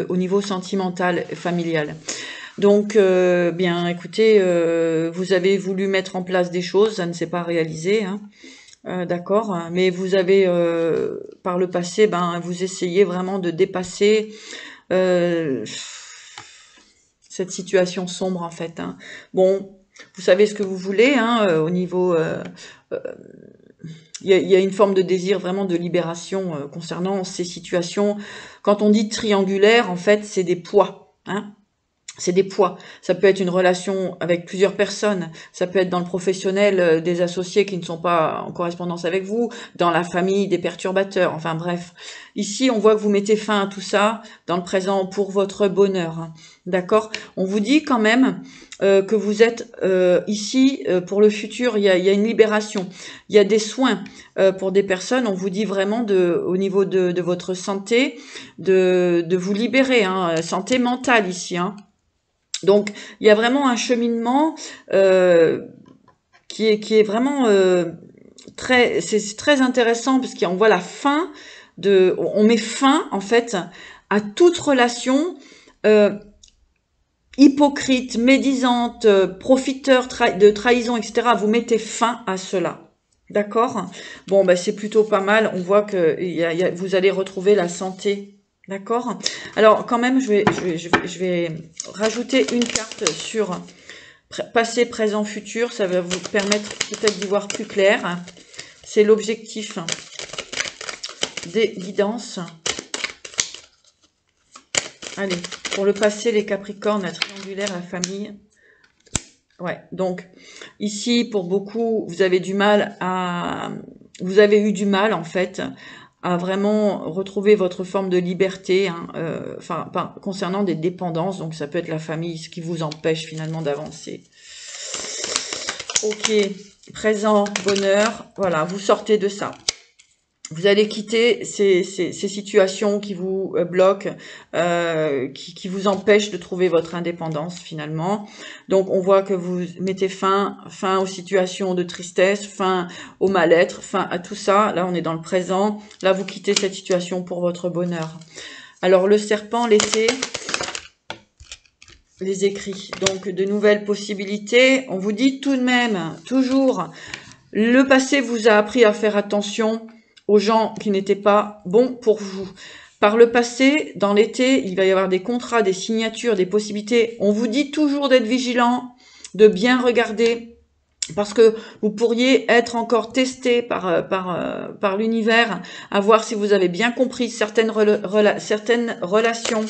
au niveau sentimental et familial. Donc, bien, écoutez, vous avez voulu mettre en place des choses, ça ne s'est pas réalisé, hein, d'accord, mais vous avez, par le passé, vous essayez vraiment de dépasser cette situation sombre, en fait. Hein. Bon, vous savez ce que vous voulez, hein, au niveau... il y a une forme de désir vraiment de libération concernant ces situations. Quand on dit triangulaire, en fait, c'est des poids, hein. C'est des poids. Ça peut être une relation avec plusieurs personnes. Ça peut être dans le professionnel, des associés qui ne sont pas en correspondance avec vous. Dans la famille, des perturbateurs. Enfin bref. Ici, on voit que vous mettez fin à tout ça dans le présent pour votre bonheur. D'accord ? On vous dit quand même que vous êtes ici pour le futur. Il y a une libération. Il y a des soins pour des personnes. On vous dit vraiment au niveau de votre santé, de vous libérer. Hein, santé mentale ici. Hein. Donc, il y a vraiment un cheminement qui est vraiment c'est très intéressant parce qu'on voit la fin on met fin en fait à toute relation hypocrite, médisante, profiteur de trahison, etc. Vous mettez fin à cela. D'accord ? Bon, c'est plutôt pas mal. On voit que vous allez retrouver la santé. D'accord. Alors quand même, je vais rajouter une carte sur passé, présent, futur. Ça va vous permettre peut-être d'y voir plus clair. C'est l'objectif des guidances. Allez, pour le passé, les Capricornes, la triangulaire, la famille. Ouais, donc ici, pour beaucoup, vous avez eu du mal en fait à vraiment retrouver votre forme de liberté, hein, concernant des dépendances, donc ça peut être la famille, ce qui vous empêche finalement d'avancer. Ok, présent, bonheur, voilà, vous sortez de ça. Vous allez quitter ces situations qui vous bloquent, qui vous empêchent de trouver votre indépendance finalement. Donc on voit que vous mettez fin aux situations de tristesse, fin au mal-être, fin à tout ça. Là on est dans le présent. Là vous quittez cette situation pour votre bonheur. Alors le serpent, l'été, les écrits. Donc de nouvelles possibilités. On vous dit tout de même, toujours, le passé vous a appris à faire attention aux gens qui n'étaient pas bons pour vous. Par le passé, dans l'été, il va y avoir des contrats, des signatures, des possibilités. On vous dit toujours d'être vigilant, de bien regarder Parce que vous pourriez être encore testé par l'univers, à voir si vous avez bien compris certaines relations,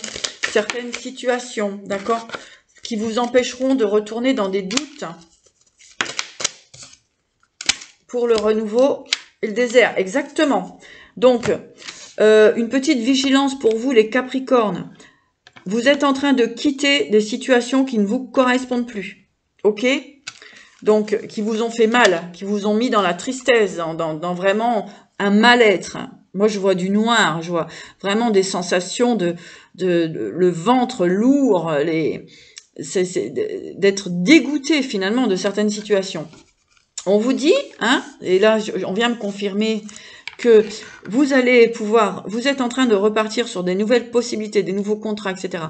certaines situations, d'accord, qui vous empêcheront de retourner dans des doutes pour le renouveau et le désert. Exactement. Donc, une petite vigilance pour vous, les Capricornes. Vous êtes en train de quitter des situations qui ne vous correspondent plus. Ok ? Donc, qui vous ont fait mal, qui vous ont mis dans la tristesse, dans vraiment un mal-être. Moi, je vois du noir, je vois vraiment des sensations de le ventre lourd, d'être dégoûté finalement de certaines situations. On vous dit, hein, et là, on vient me confirmer que vous allez pouvoir, vous êtes en train de repartir sur des nouvelles possibilités, des nouveaux contrats, etc.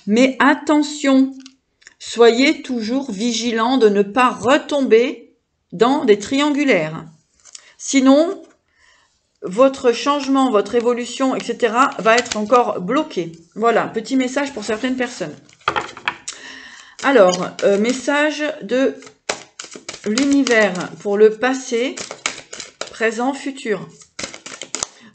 Mais attention, soyez toujours vigilants de ne pas retomber dans des triangulaires. Sinon, votre changement, votre évolution, etc. va être encore bloqué. Voilà, petit message pour certaines personnes. Alors, message de l'univers pour le passé, présent, futur.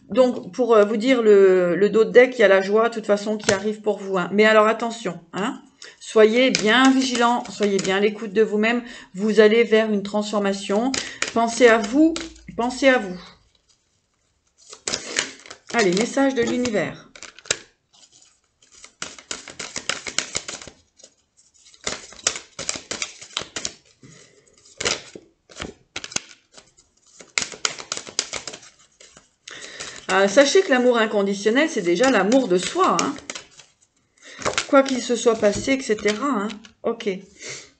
Donc, pour vous dire, le dos de deck, il y a la joie, de toute façon, qui arrive pour vous. Hein. Mais alors, attention, hein. Soyez bien vigilants, soyez bien à l'écoute de vous-même. Vous allez vers une transformation. Pensez à vous, pensez à vous. Allez, message de l'univers. Sachez que l'amour inconditionnel, c'est déjà l'amour de soi. Hein. Quoi qu'il se soit passé, etc. Hein. Ok.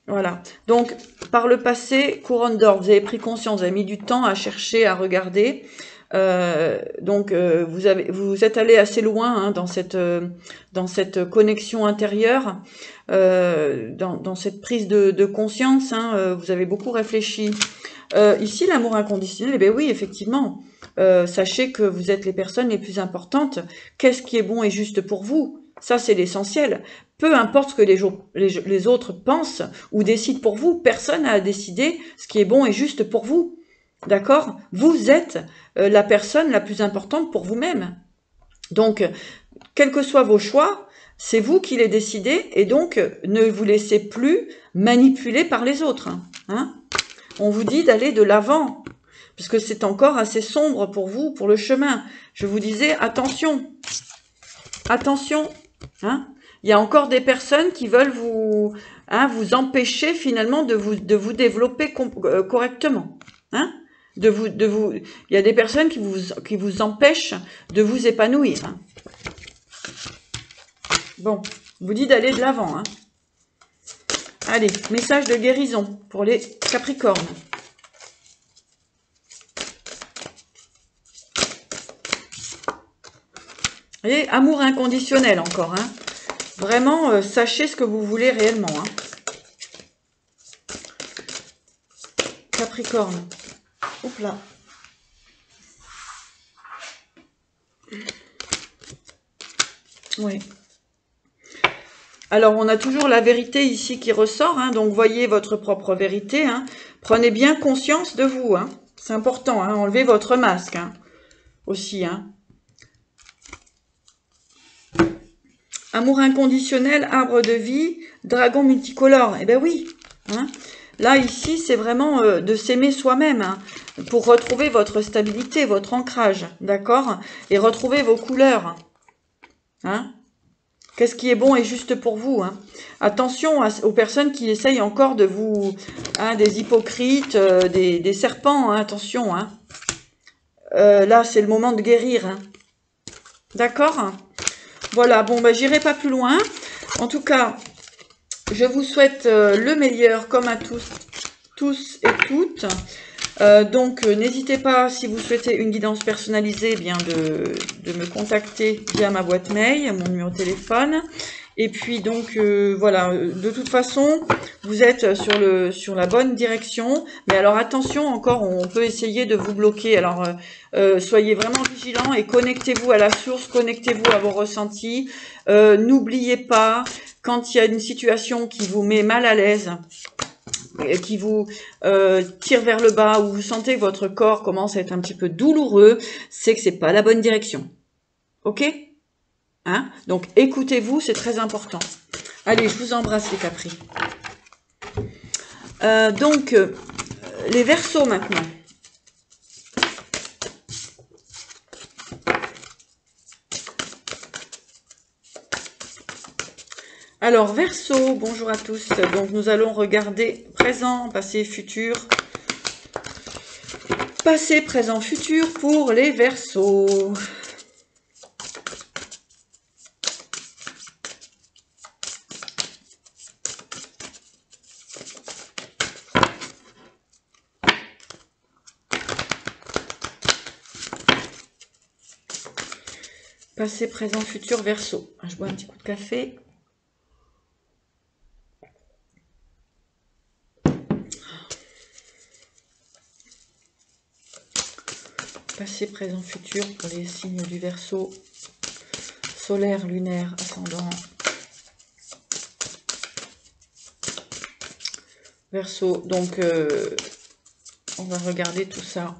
Voilà. Donc, par le passé, couronne d'or, vous avez pris conscience, vous avez mis du temps à chercher, à regarder. Vous êtes allé assez loin hein, dans cette connexion intérieure, dans cette prise de conscience. Hein, vous avez beaucoup réfléchi. Ici, l'amour inconditionnel, eh bien oui, effectivement. Sachez que vous êtes les personnes les plus importantes. Qu'est-ce qui est bon et juste pour vous? Ça, c'est l'essentiel. Peu importe ce que les autres pensent ou décident pour vous, personne n'a à décider ce qui est bon et juste pour vous. D'accord? Vous êtes la personne la plus importante pour vous-même. Donc, quels que soient vos choix, c'est vous qui les décidez et donc ne vous laissez plus manipuler par les autres. Hein? On vous dit d'aller de l'avant, puisque c'est encore assez sombre pour vous, pour le chemin. Je vous disais, attention, attention, hein. Il y a encore des personnes qui veulent vous empêcher finalement de vous développer correctement. Hein. Il y a des personnes qui vous empêchent de vous épanouir. Hein. Bon, je vous dis d'aller de l'avant. Hein. Allez, message de guérison pour les Capricornes. Et amour inconditionnel encore. Hein. Vraiment, sachez ce que vous voulez réellement. Hein. Capricorne. Oups là. Oui. Alors, on a toujours la vérité ici qui ressort. Hein, donc, voyez votre propre vérité. Hein. Prenez bien conscience de vous. Hein. C'est important. Hein, enlevez votre masque. Hein, aussi. Hein. Amour inconditionnel, arbre de vie, dragon multicolore. Eh bien oui. Hein. Là, ici, c'est vraiment de s'aimer soi-même hein, pour retrouver votre stabilité, votre ancrage. D'accord? Et retrouver vos couleurs. Hein. Qu'est-ce qui est bon et juste pour vous hein. Attention aux personnes qui essayent encore de vous... Hein, des hypocrites, des serpents. Hein, attention. Hein. Là, c'est le moment de guérir. Hein. D'accord? Voilà, bon, bah, j'irai pas plus loin. En tout cas, je vous souhaite le meilleur, comme à tous et toutes. Donc, n'hésitez pas, si vous souhaitez une guidance personnalisée, eh bien de me contacter via ma boîte mail, mon numéro de téléphone. Et puis, donc, voilà, de toute façon, vous êtes sur la bonne direction. Mais alors, attention, encore, on peut essayer de vous bloquer. Alors, soyez vraiment vigilants et connectez-vous à la source, connectez-vous à vos ressentis. N'oubliez pas, quand il y a une situation qui vous met mal à l'aise, qui vous tire vers le bas, ou vous sentez que votre corps commence à être un petit peu douloureux, c'est que c'est pas la bonne direction. Ok? Hein? Donc écoutez-vous, c'est très important. Allez, je vous embrasse les Capris. Les Verseaux maintenant. Alors, Verseau, bonjour à tous. Donc, nous allons regarder présent, passé, futur. Passé, présent, futur pour les Verseaux. Passé, présent, futur, Verseau. Je bois un petit coup de café. Passé, présent, futur pour les signes du Verseau. Solaire, lunaire, ascendant. Verseau. Donc, on va regarder tout ça.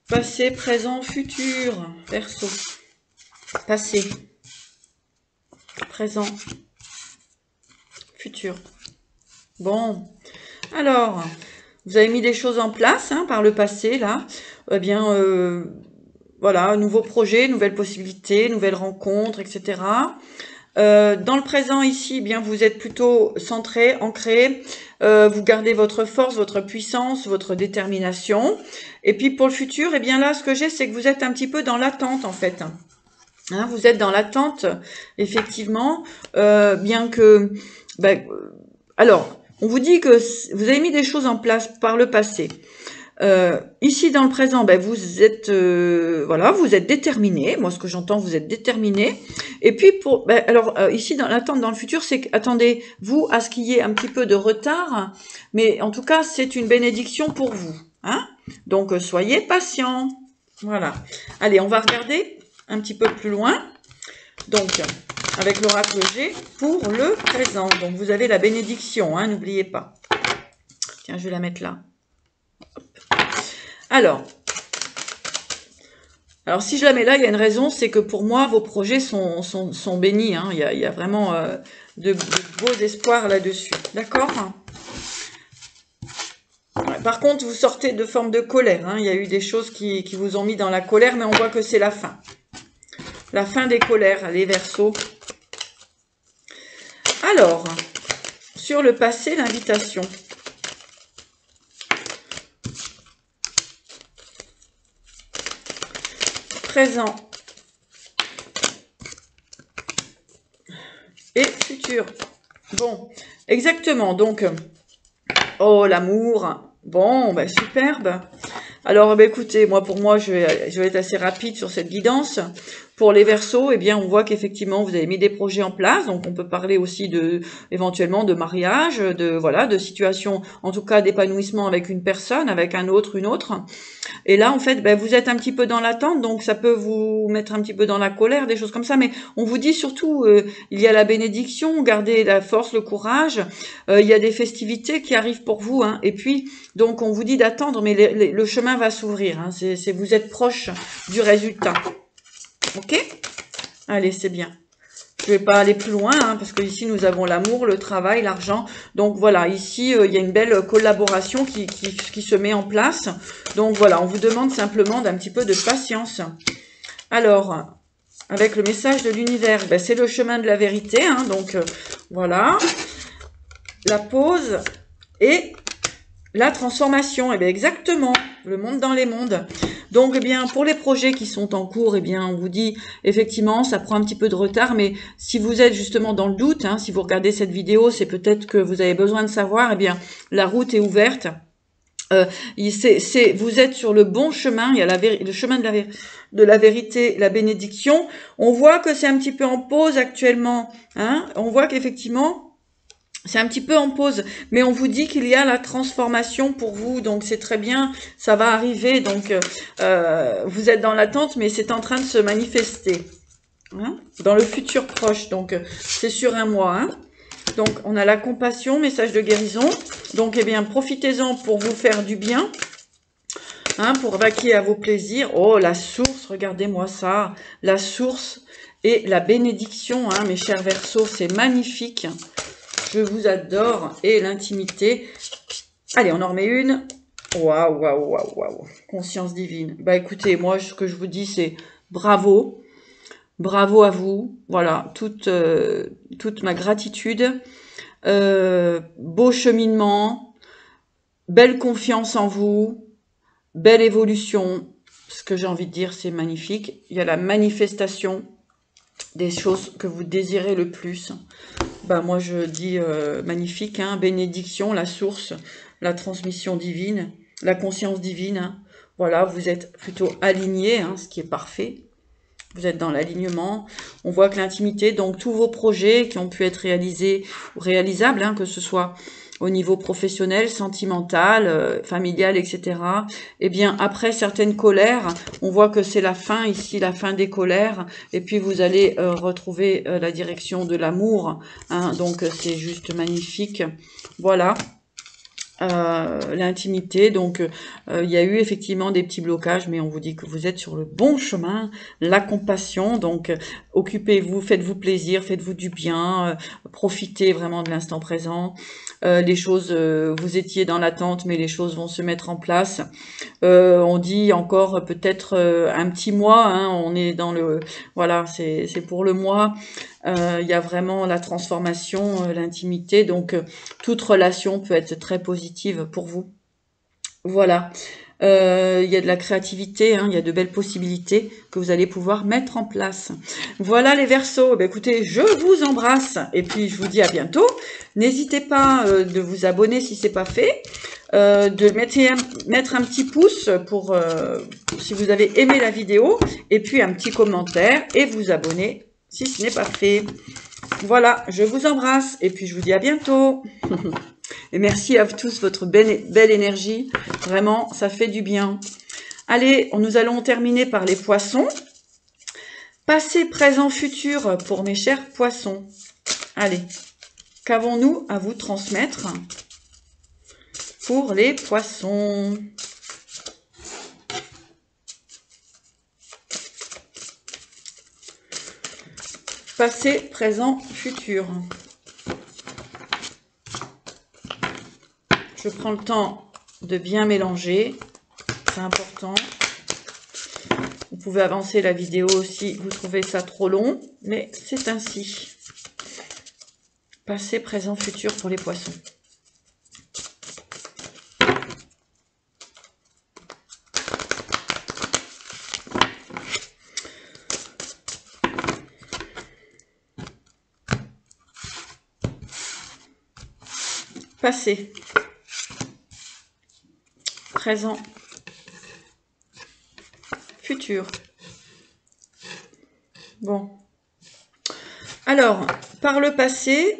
Passé, présent, futur. Verseau. Passé. Présent. Futur. Bon. Alors, vous avez mis des choses en place hein, par le passé, là. Eh bien, voilà, nouveaux projets, nouvelles possibilités, nouvelles rencontres, etc. Dans le présent ici, eh bien, vous êtes plutôt centré, ancré. Vous gardez votre force, votre puissance, votre détermination. Et puis pour le futur, eh bien là, ce que j'ai, c'est que vous êtes un petit peu dans l'attente en fait. Hein, vous êtes dans l'attente, effectivement, bien que... alors, on vous dit que vous avez mis des choses en place par le passé. Ici dans le présent, vous êtes voilà, vous êtes déterminé. Moi, ce que j'entends, vous êtes déterminé. Et puis ici dans l'attente dans le futur, c'est qu'attendez-vous à ce qu'il y ait un petit peu de retard, mais en tout cas, c'est une bénédiction pour vous. Hein? Donc soyez patient. Voilà. Allez, on va regarder un petit peu plus loin. Donc avec l'oracle G pour le présent. Donc vous avez la bénédiction, hein, n'oubliez pas. Tiens, je vais la mettre là. Alors, si je la mets là, il y a une raison, c'est que pour moi, vos projets sont bénis. Hein. Il y a vraiment de beaux espoirs là-dessus. D'accord? Ouais, par contre, vous sortez de forme de colère. Hein. Il y a eu des choses qui vous ont mis dans la colère, mais on voit que c'est la fin. La fin des colères, les Verseaux. Alors, sur le passé, l'invitation. Présent et futur. Bon, exactement. Donc, oh, l'amour. Bon, superbe. Alors, écoutez, pour moi, je vais être assez rapide sur cette guidance. Pour les Verseaux, eh bien, on voit qu'effectivement, vous avez mis des projets en place. Donc, on peut parler aussi éventuellement de mariage, de situation, en tout cas, d'épanouissement avec une personne, avec un autre, une autre. Et là, en fait, vous êtes un petit peu dans l'attente, donc ça peut vous mettre un petit peu dans la colère, des choses comme ça. Mais on vous dit surtout, il y a la bénédiction, gardez la force, le courage. Il y a des festivités qui arrivent pour vous. Hein. Et puis, donc, on vous dit d'attendre, mais le chemin va s'ouvrir. Hein. Vous êtes proche du résultat. Ok? Allez, c'est bien. Je ne vais pas aller plus loin, hein, parce que ici, nous avons l'amour, le travail, l'argent. Donc, voilà, ici, il y a une belle collaboration qui se met en place. Donc, voilà, on vous demande simplement d'un petit peu de patience. Alors, avec le message de l'univers, c'est le chemin de la vérité. Hein, donc, voilà. La pause et la transformation. Et bien, exactement, le monde dans les mondes. Donc, eh bien, pour les projets qui sont en cours, eh bien, on vous dit, effectivement, ça prend un petit peu de retard, mais si vous êtes justement dans le doute, hein, si vous regardez cette vidéo, c'est peut-être que vous avez besoin de savoir, eh bien, la route est ouverte. Vous êtes sur le bon chemin, il y a le chemin de la vérité, la bénédiction. On voit que c'est un petit peu en pause actuellement, hein, on voit qu'effectivement, c'est un petit peu en pause, mais on vous dit qu'il y a la transformation pour vous, donc c'est très bien, ça va arriver, donc vous êtes dans l'attente, mais c'est en train de se manifester. hein, dans le futur proche. Donc, c'est sur un mois. Hein. Donc, on a la compassion, message de guérison. Donc, eh bien, profitez-en pour vous faire du bien. Hein, pour vaquer à vos plaisirs. Oh, la source, regardez-moi ça. La source et la bénédiction, hein, mes chers Verseaux, c'est magnifique. Je vous adore. Et l'intimité. Allez, on en remet une. Waouh, waouh, waouh, waouh. Conscience divine. Bah écoutez, moi, ce que je vous dis, c'est bravo. Bravo à vous. Voilà, toute ma gratitude. Beau cheminement. Belle confiance en vous. Belle évolution. Ce que j'ai envie de dire, c'est magnifique. Il y a la manifestation des choses que vous désirez le plus. Bah moi, je dis magnifique. Hein, bénédiction, la source, la transmission divine, la conscience divine. Hein. Voilà, vous êtes plutôt aligné, hein, ce qui est parfait. Vous êtes dans l'alignement. On voit que l'intimité, donc tous vos projets qui ont pu être réalisés ou réalisables, hein, que ce soit au niveau professionnel, sentimental, familial, etc. Eh bien, après certaines colères, on voit que c'est la fin ici, la fin des colères. Et puis, vous allez retrouver la direction de l'amour. Hein, donc, c'est juste magnifique. Voilà. L'intimité, donc il y a eu effectivement des petits blocages, mais on vous dit que vous êtes sur le bon chemin. La compassion, donc occupez-vous, faites-vous plaisir, faites-vous du bien, profitez vraiment de l'instant présent. Les choses, vous étiez dans l'attente, mais les choses vont se mettre en place. On dit encore peut-être un petit mois, hein, on est dans le... Voilà, c'est pour le mois. Il y a vraiment la transformation, l'intimité, donc toute relation peut être très positive pour vous. Voilà. Il y a de la créativité, hein, il y a de belles possibilités que vous allez pouvoir mettre en place. Voilà les Verseaux. Ben, écoutez, je vous embrasse et puis je vous dis à bientôt. N'hésitez pas de vous abonner si c'est pas fait, de mettre un petit pouce pour si vous avez aimé la vidéo et puis un petit commentaire et vous abonner si ce n'est pas fait. Voilà, je vous embrasse et puis je vous dis à bientôt. Et merci à tous votre belle énergie. Vraiment, ça fait du bien. Allez, nous allons terminer par les poissons. Passé, présent, futur pour mes chers poissons. Allez, qu'avons-nous à vous transmettre pour les poissons? Passé, présent, futur. Je prends le temps de bien mélanger, c'est important. Vous pouvez avancer la vidéo si vous trouvez ça trop long, mais c'est ainsi. Passé, présent, futur pour les poissons. Passé, présent, futur. Bon. Alors, par le passé,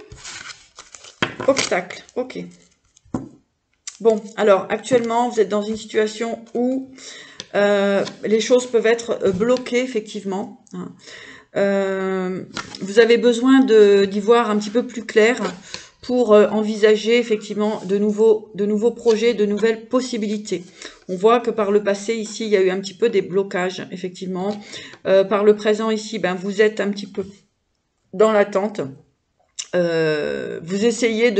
obstacle. Ok. Bon, alors, actuellement, vous êtes dans une situation où les choses peuvent être bloquées, effectivement. Vous avez besoin d'y voir un petit peu plus clair pour envisager effectivement de nouveaux projets, de nouvelles possibilités. On voit que par le passé, ici, il y a eu un petit peu des blocages, effectivement. Par le présent, ici, ben, vous êtes un petit peu dans l'attente. Vous essayez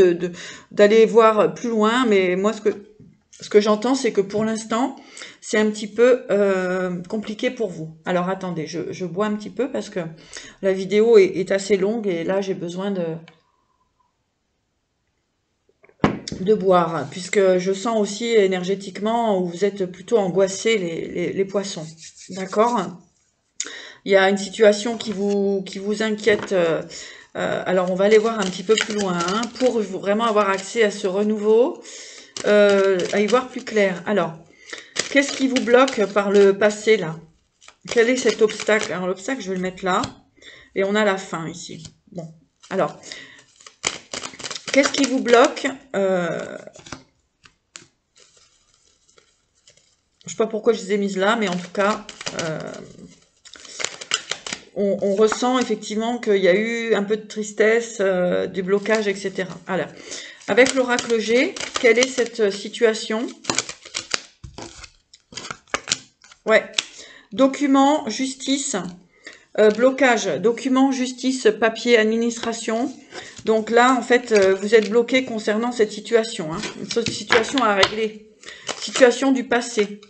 d'aller voir plus loin, mais moi, ce que j'entends, c'est que pour l'instant, c'est un petit peu compliqué pour vous. Alors, attendez, je bois un petit peu parce que la vidéo est assez longue et là, j'ai besoin de boire, puisque je sens aussi énergétiquement où vous êtes plutôt angoissés les poissons. D'accord? Il y a une situation qui vous inquiète. Alors, on va aller voir un petit peu plus loin hein, pour vraiment avoir accès à ce renouveau, à y voir plus clair. Alors, qu'est-ce qui vous bloque par le passé, là? Quel est cet obstacle? Alors, l'obstacle, je vais le mettre là. Et on a la fin, ici. Bon, alors... Qu'est-ce qui vous bloque? Je sais pas pourquoi je les ai mises là, mais en tout cas, on ressent effectivement qu'il y a eu un peu de tristesse, du blocage, etc. Alors, avec l'oracle G, quelle est cette situation? Ouais. Document, justice, blocage, document, justice, papier, administration. Donc là, en fait, vous êtes bloqué concernant cette situation. Hein. Une situation à régler. Situation du passé.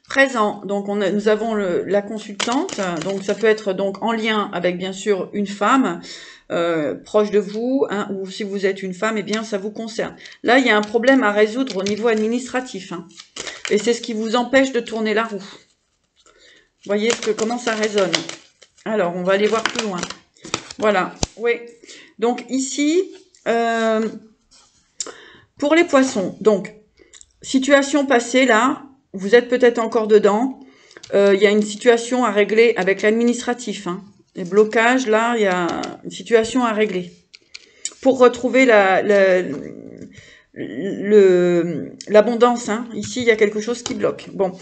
Présent, donc nous avons la consultante, donc ça peut être donc en lien avec bien sûr une femme proche de vous, hein, ou si vous êtes une femme, eh bien ça vous concerne. Là, il y a un problème à résoudre au niveau administratif, hein, et c'est ce qui vous empêche de tourner la roue. Voyez comment ça résonne. Alors, on va aller voir plus loin. Voilà, oui. Donc ici, pour les poissons, donc situation passée là. Vous êtes peut-être encore dedans. Il y a une situation à régler avec l'administratif. Hein. Les blocages, là, il y a une situation à régler. Pour retrouver l'abondance, hein. Ici, il y a quelque chose qui bloque. Bon,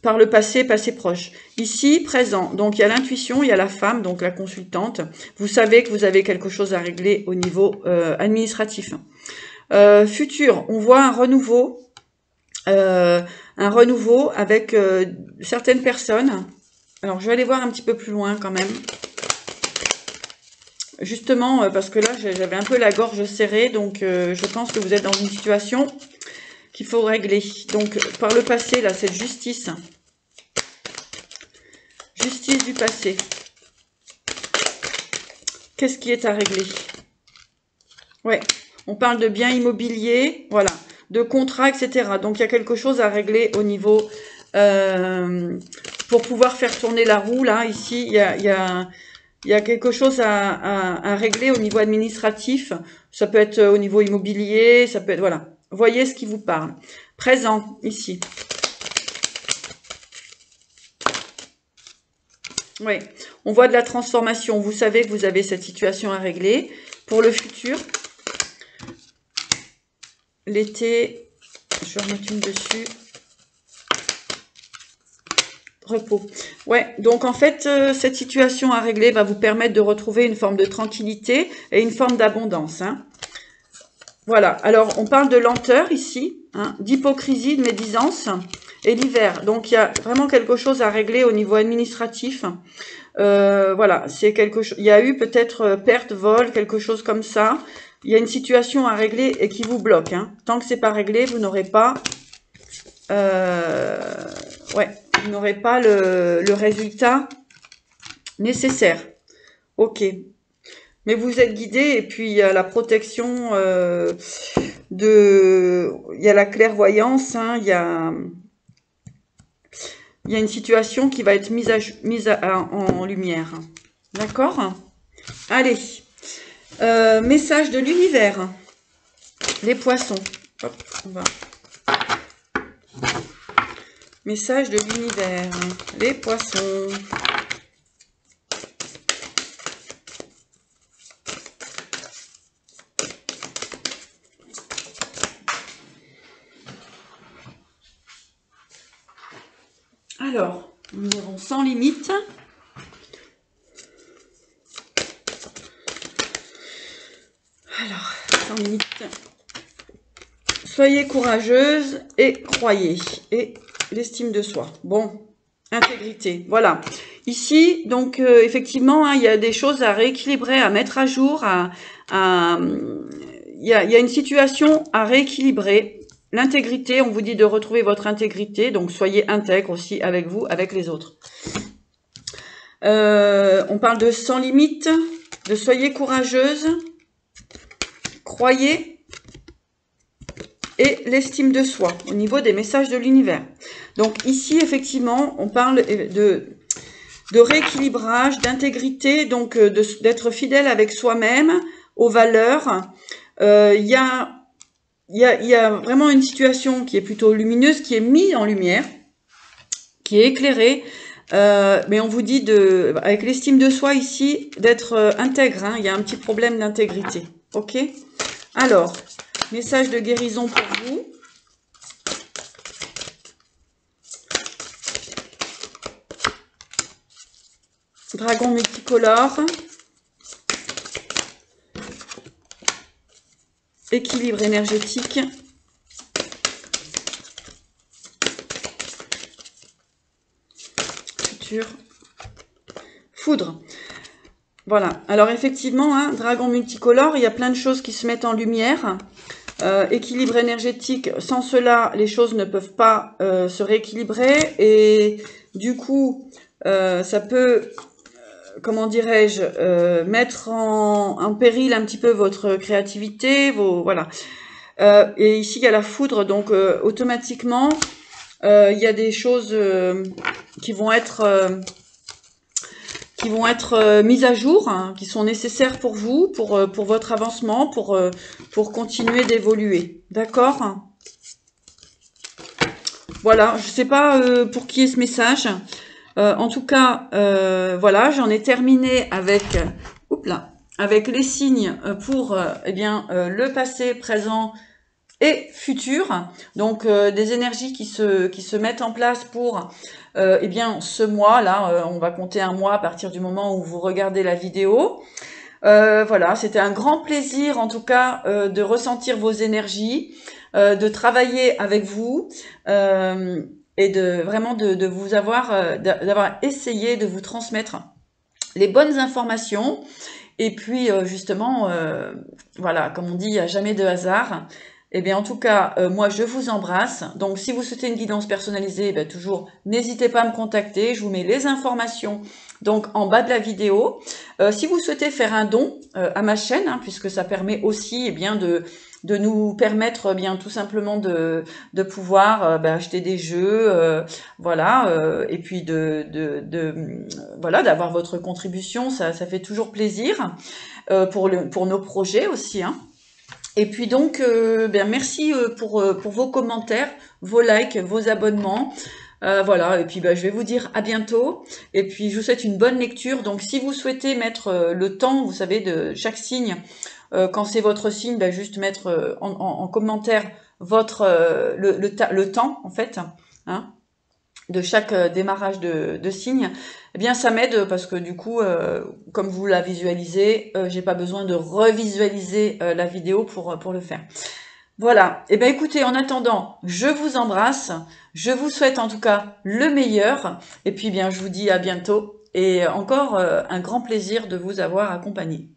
par le passé, passé proche. Ici, présent. Donc, il y a l'intuition, il y a la femme, donc la consultante. Vous savez que vous avez quelque chose à régler au niveau administratif. Futur, on voit un renouveau. Avec certaines personnes. Alors, je vais aller voir un petit peu plus loin quand même. Justement, parce que là, j'avais un peu la gorge serrée, donc je pense que vous êtes dans une situation qu'il faut régler. Donc, par le passé, là, cette justice. Justice du passé. Qu'est-ce qui est à régler? Ouais, on parle de biens immobiliers, voilà. De contrats, etc. Donc, il y a quelque chose à régler au niveau... pour pouvoir faire tourner la roue, là, ici, il y a quelque chose à régler au niveau administratif. Ça peut être au niveau immobilier, ça peut être... Voilà. Voyez ce qui vous parle. Présent, ici. Oui, on voit de la transformation. Vous savez que vous avez cette situation à régler. Pour le futur... L'été, je vais remettre une dessus. Repos. Ouais, donc en fait, cette situation à régler va vous permettre de retrouver une forme de tranquillité et une forme d'abondance. Hein. Voilà, alors on parle de lenteur ici, hein, d'hypocrisie, de médisance et l'hiver. Donc il y a vraiment quelque chose à régler au niveau administratif. Voilà, c'est quelque chose. Il y a eu peut-être perte, vol, quelque chose comme ça. Il y a une situation à régler et qui vous bloque. Hein. Tant que c'est pas réglé, vous n'aurez pas, ouais, vous n'aurez pas le résultat nécessaire. Ok. Mais vous êtes guidé et puis il y a la protection il y a la clairvoyance. Hein, il y a une situation qui va être mise en lumière. D'accord? Allez. Message de l'univers. Les poissons. Hop, on va. Message de l'univers. Les poissons. Alors, nous avons sans limite. Alors, sans limite. Soyez courageuse et croyez. Et l'estime de soi. Bon, intégrité. Voilà. Ici, donc, effectivement, hein, il y a des choses à rééquilibrer, à mettre à jour. Il y a une situation à rééquilibrer. L'intégrité, on vous dit de retrouver votre intégrité. Donc, soyez intègre aussi avec vous, avec les autres. On parle de sans limite, de soyez courageuse, croyez et l'estime de soi au niveau des messages de l'univers. Donc ici, effectivement, on parle de rééquilibrage, d'intégrité, donc d'être fidèle avec soi-même, aux valeurs. Il y a vraiment une situation qui est plutôt lumineuse, qui est mise en lumière, qui est éclairée. Mais on vous dit, avec l'estime de soi ici, d'être intègre. Hein, il y a un petit problème d'intégrité. Ok? Alors, message de guérison pour vous. Dragon multicolore. Équilibre énergétique. Futur. Foudre. Voilà. Alors effectivement, hein, dragon multicolore, il y a plein de choses qui se mettent en lumière. Équilibre énergétique, sans cela, les choses ne peuvent pas se rééquilibrer. Et du coup, ça peut, comment dirais-je, mettre en péril un petit peu votre créativité. Voilà. Et ici, il y a la foudre, donc automatiquement, il y a des choses qui vont être mises à jour, hein, qui sont nécessaires pour vous, pour votre avancement, pour continuer d'évoluer. D'accord? Voilà, je ne sais pas pour qui est ce message. En tout cas, voilà, j'en ai terminé avec, avec les signes pour eh bien, le passé, présent et futur. Donc, des énergies qui se mettent en place pour eh bien, ce mois-là. On va compter un mois à partir du moment où vous regardez la vidéo. Voilà, c'était un grand plaisir en tout cas de ressentir vos énergies, de travailler avec vous et de vraiment de vous d'avoir essayé de vous transmettre les bonnes informations. Et puis justement, voilà, comme on dit, il n'y a jamais de hasard. Eh bien, en tout cas, moi, je vous embrasse. Donc, si vous souhaitez une guidance personnalisée, ben, toujours, n'hésitez pas à me contacter. Je vous mets les informations donc en bas de la vidéo. Si vous souhaitez faire un don à ma chaîne, hein, puisque ça permet aussi eh bien, de nous permettre eh bien tout simplement de pouvoir ben, acheter des jeux, voilà, et puis voilà, d'avoir votre contribution, ça fait toujours plaisir pour nos projets aussi, hein. Et puis donc, bien merci pour vos commentaires, vos likes, vos abonnements. Voilà, et puis je vais vous dire à bientôt. Et puis je vous souhaite une bonne lecture. Donc si vous souhaitez mettre le temps, vous savez, de chaque signe, quand c'est votre signe, juste mettre en commentaire le temps, en fait, hein, de chaque démarrage de signe, eh bien ça m'aide parce que du coup, comme vous la visualisez, j'ai pas besoin de revisualiser la vidéo pour le faire. Voilà, et bien écoutez, en attendant, je vous embrasse, je vous souhaite en tout cas le meilleur, et puis bien je vous dis à bientôt, et encore un grand plaisir de vous avoir accompagné.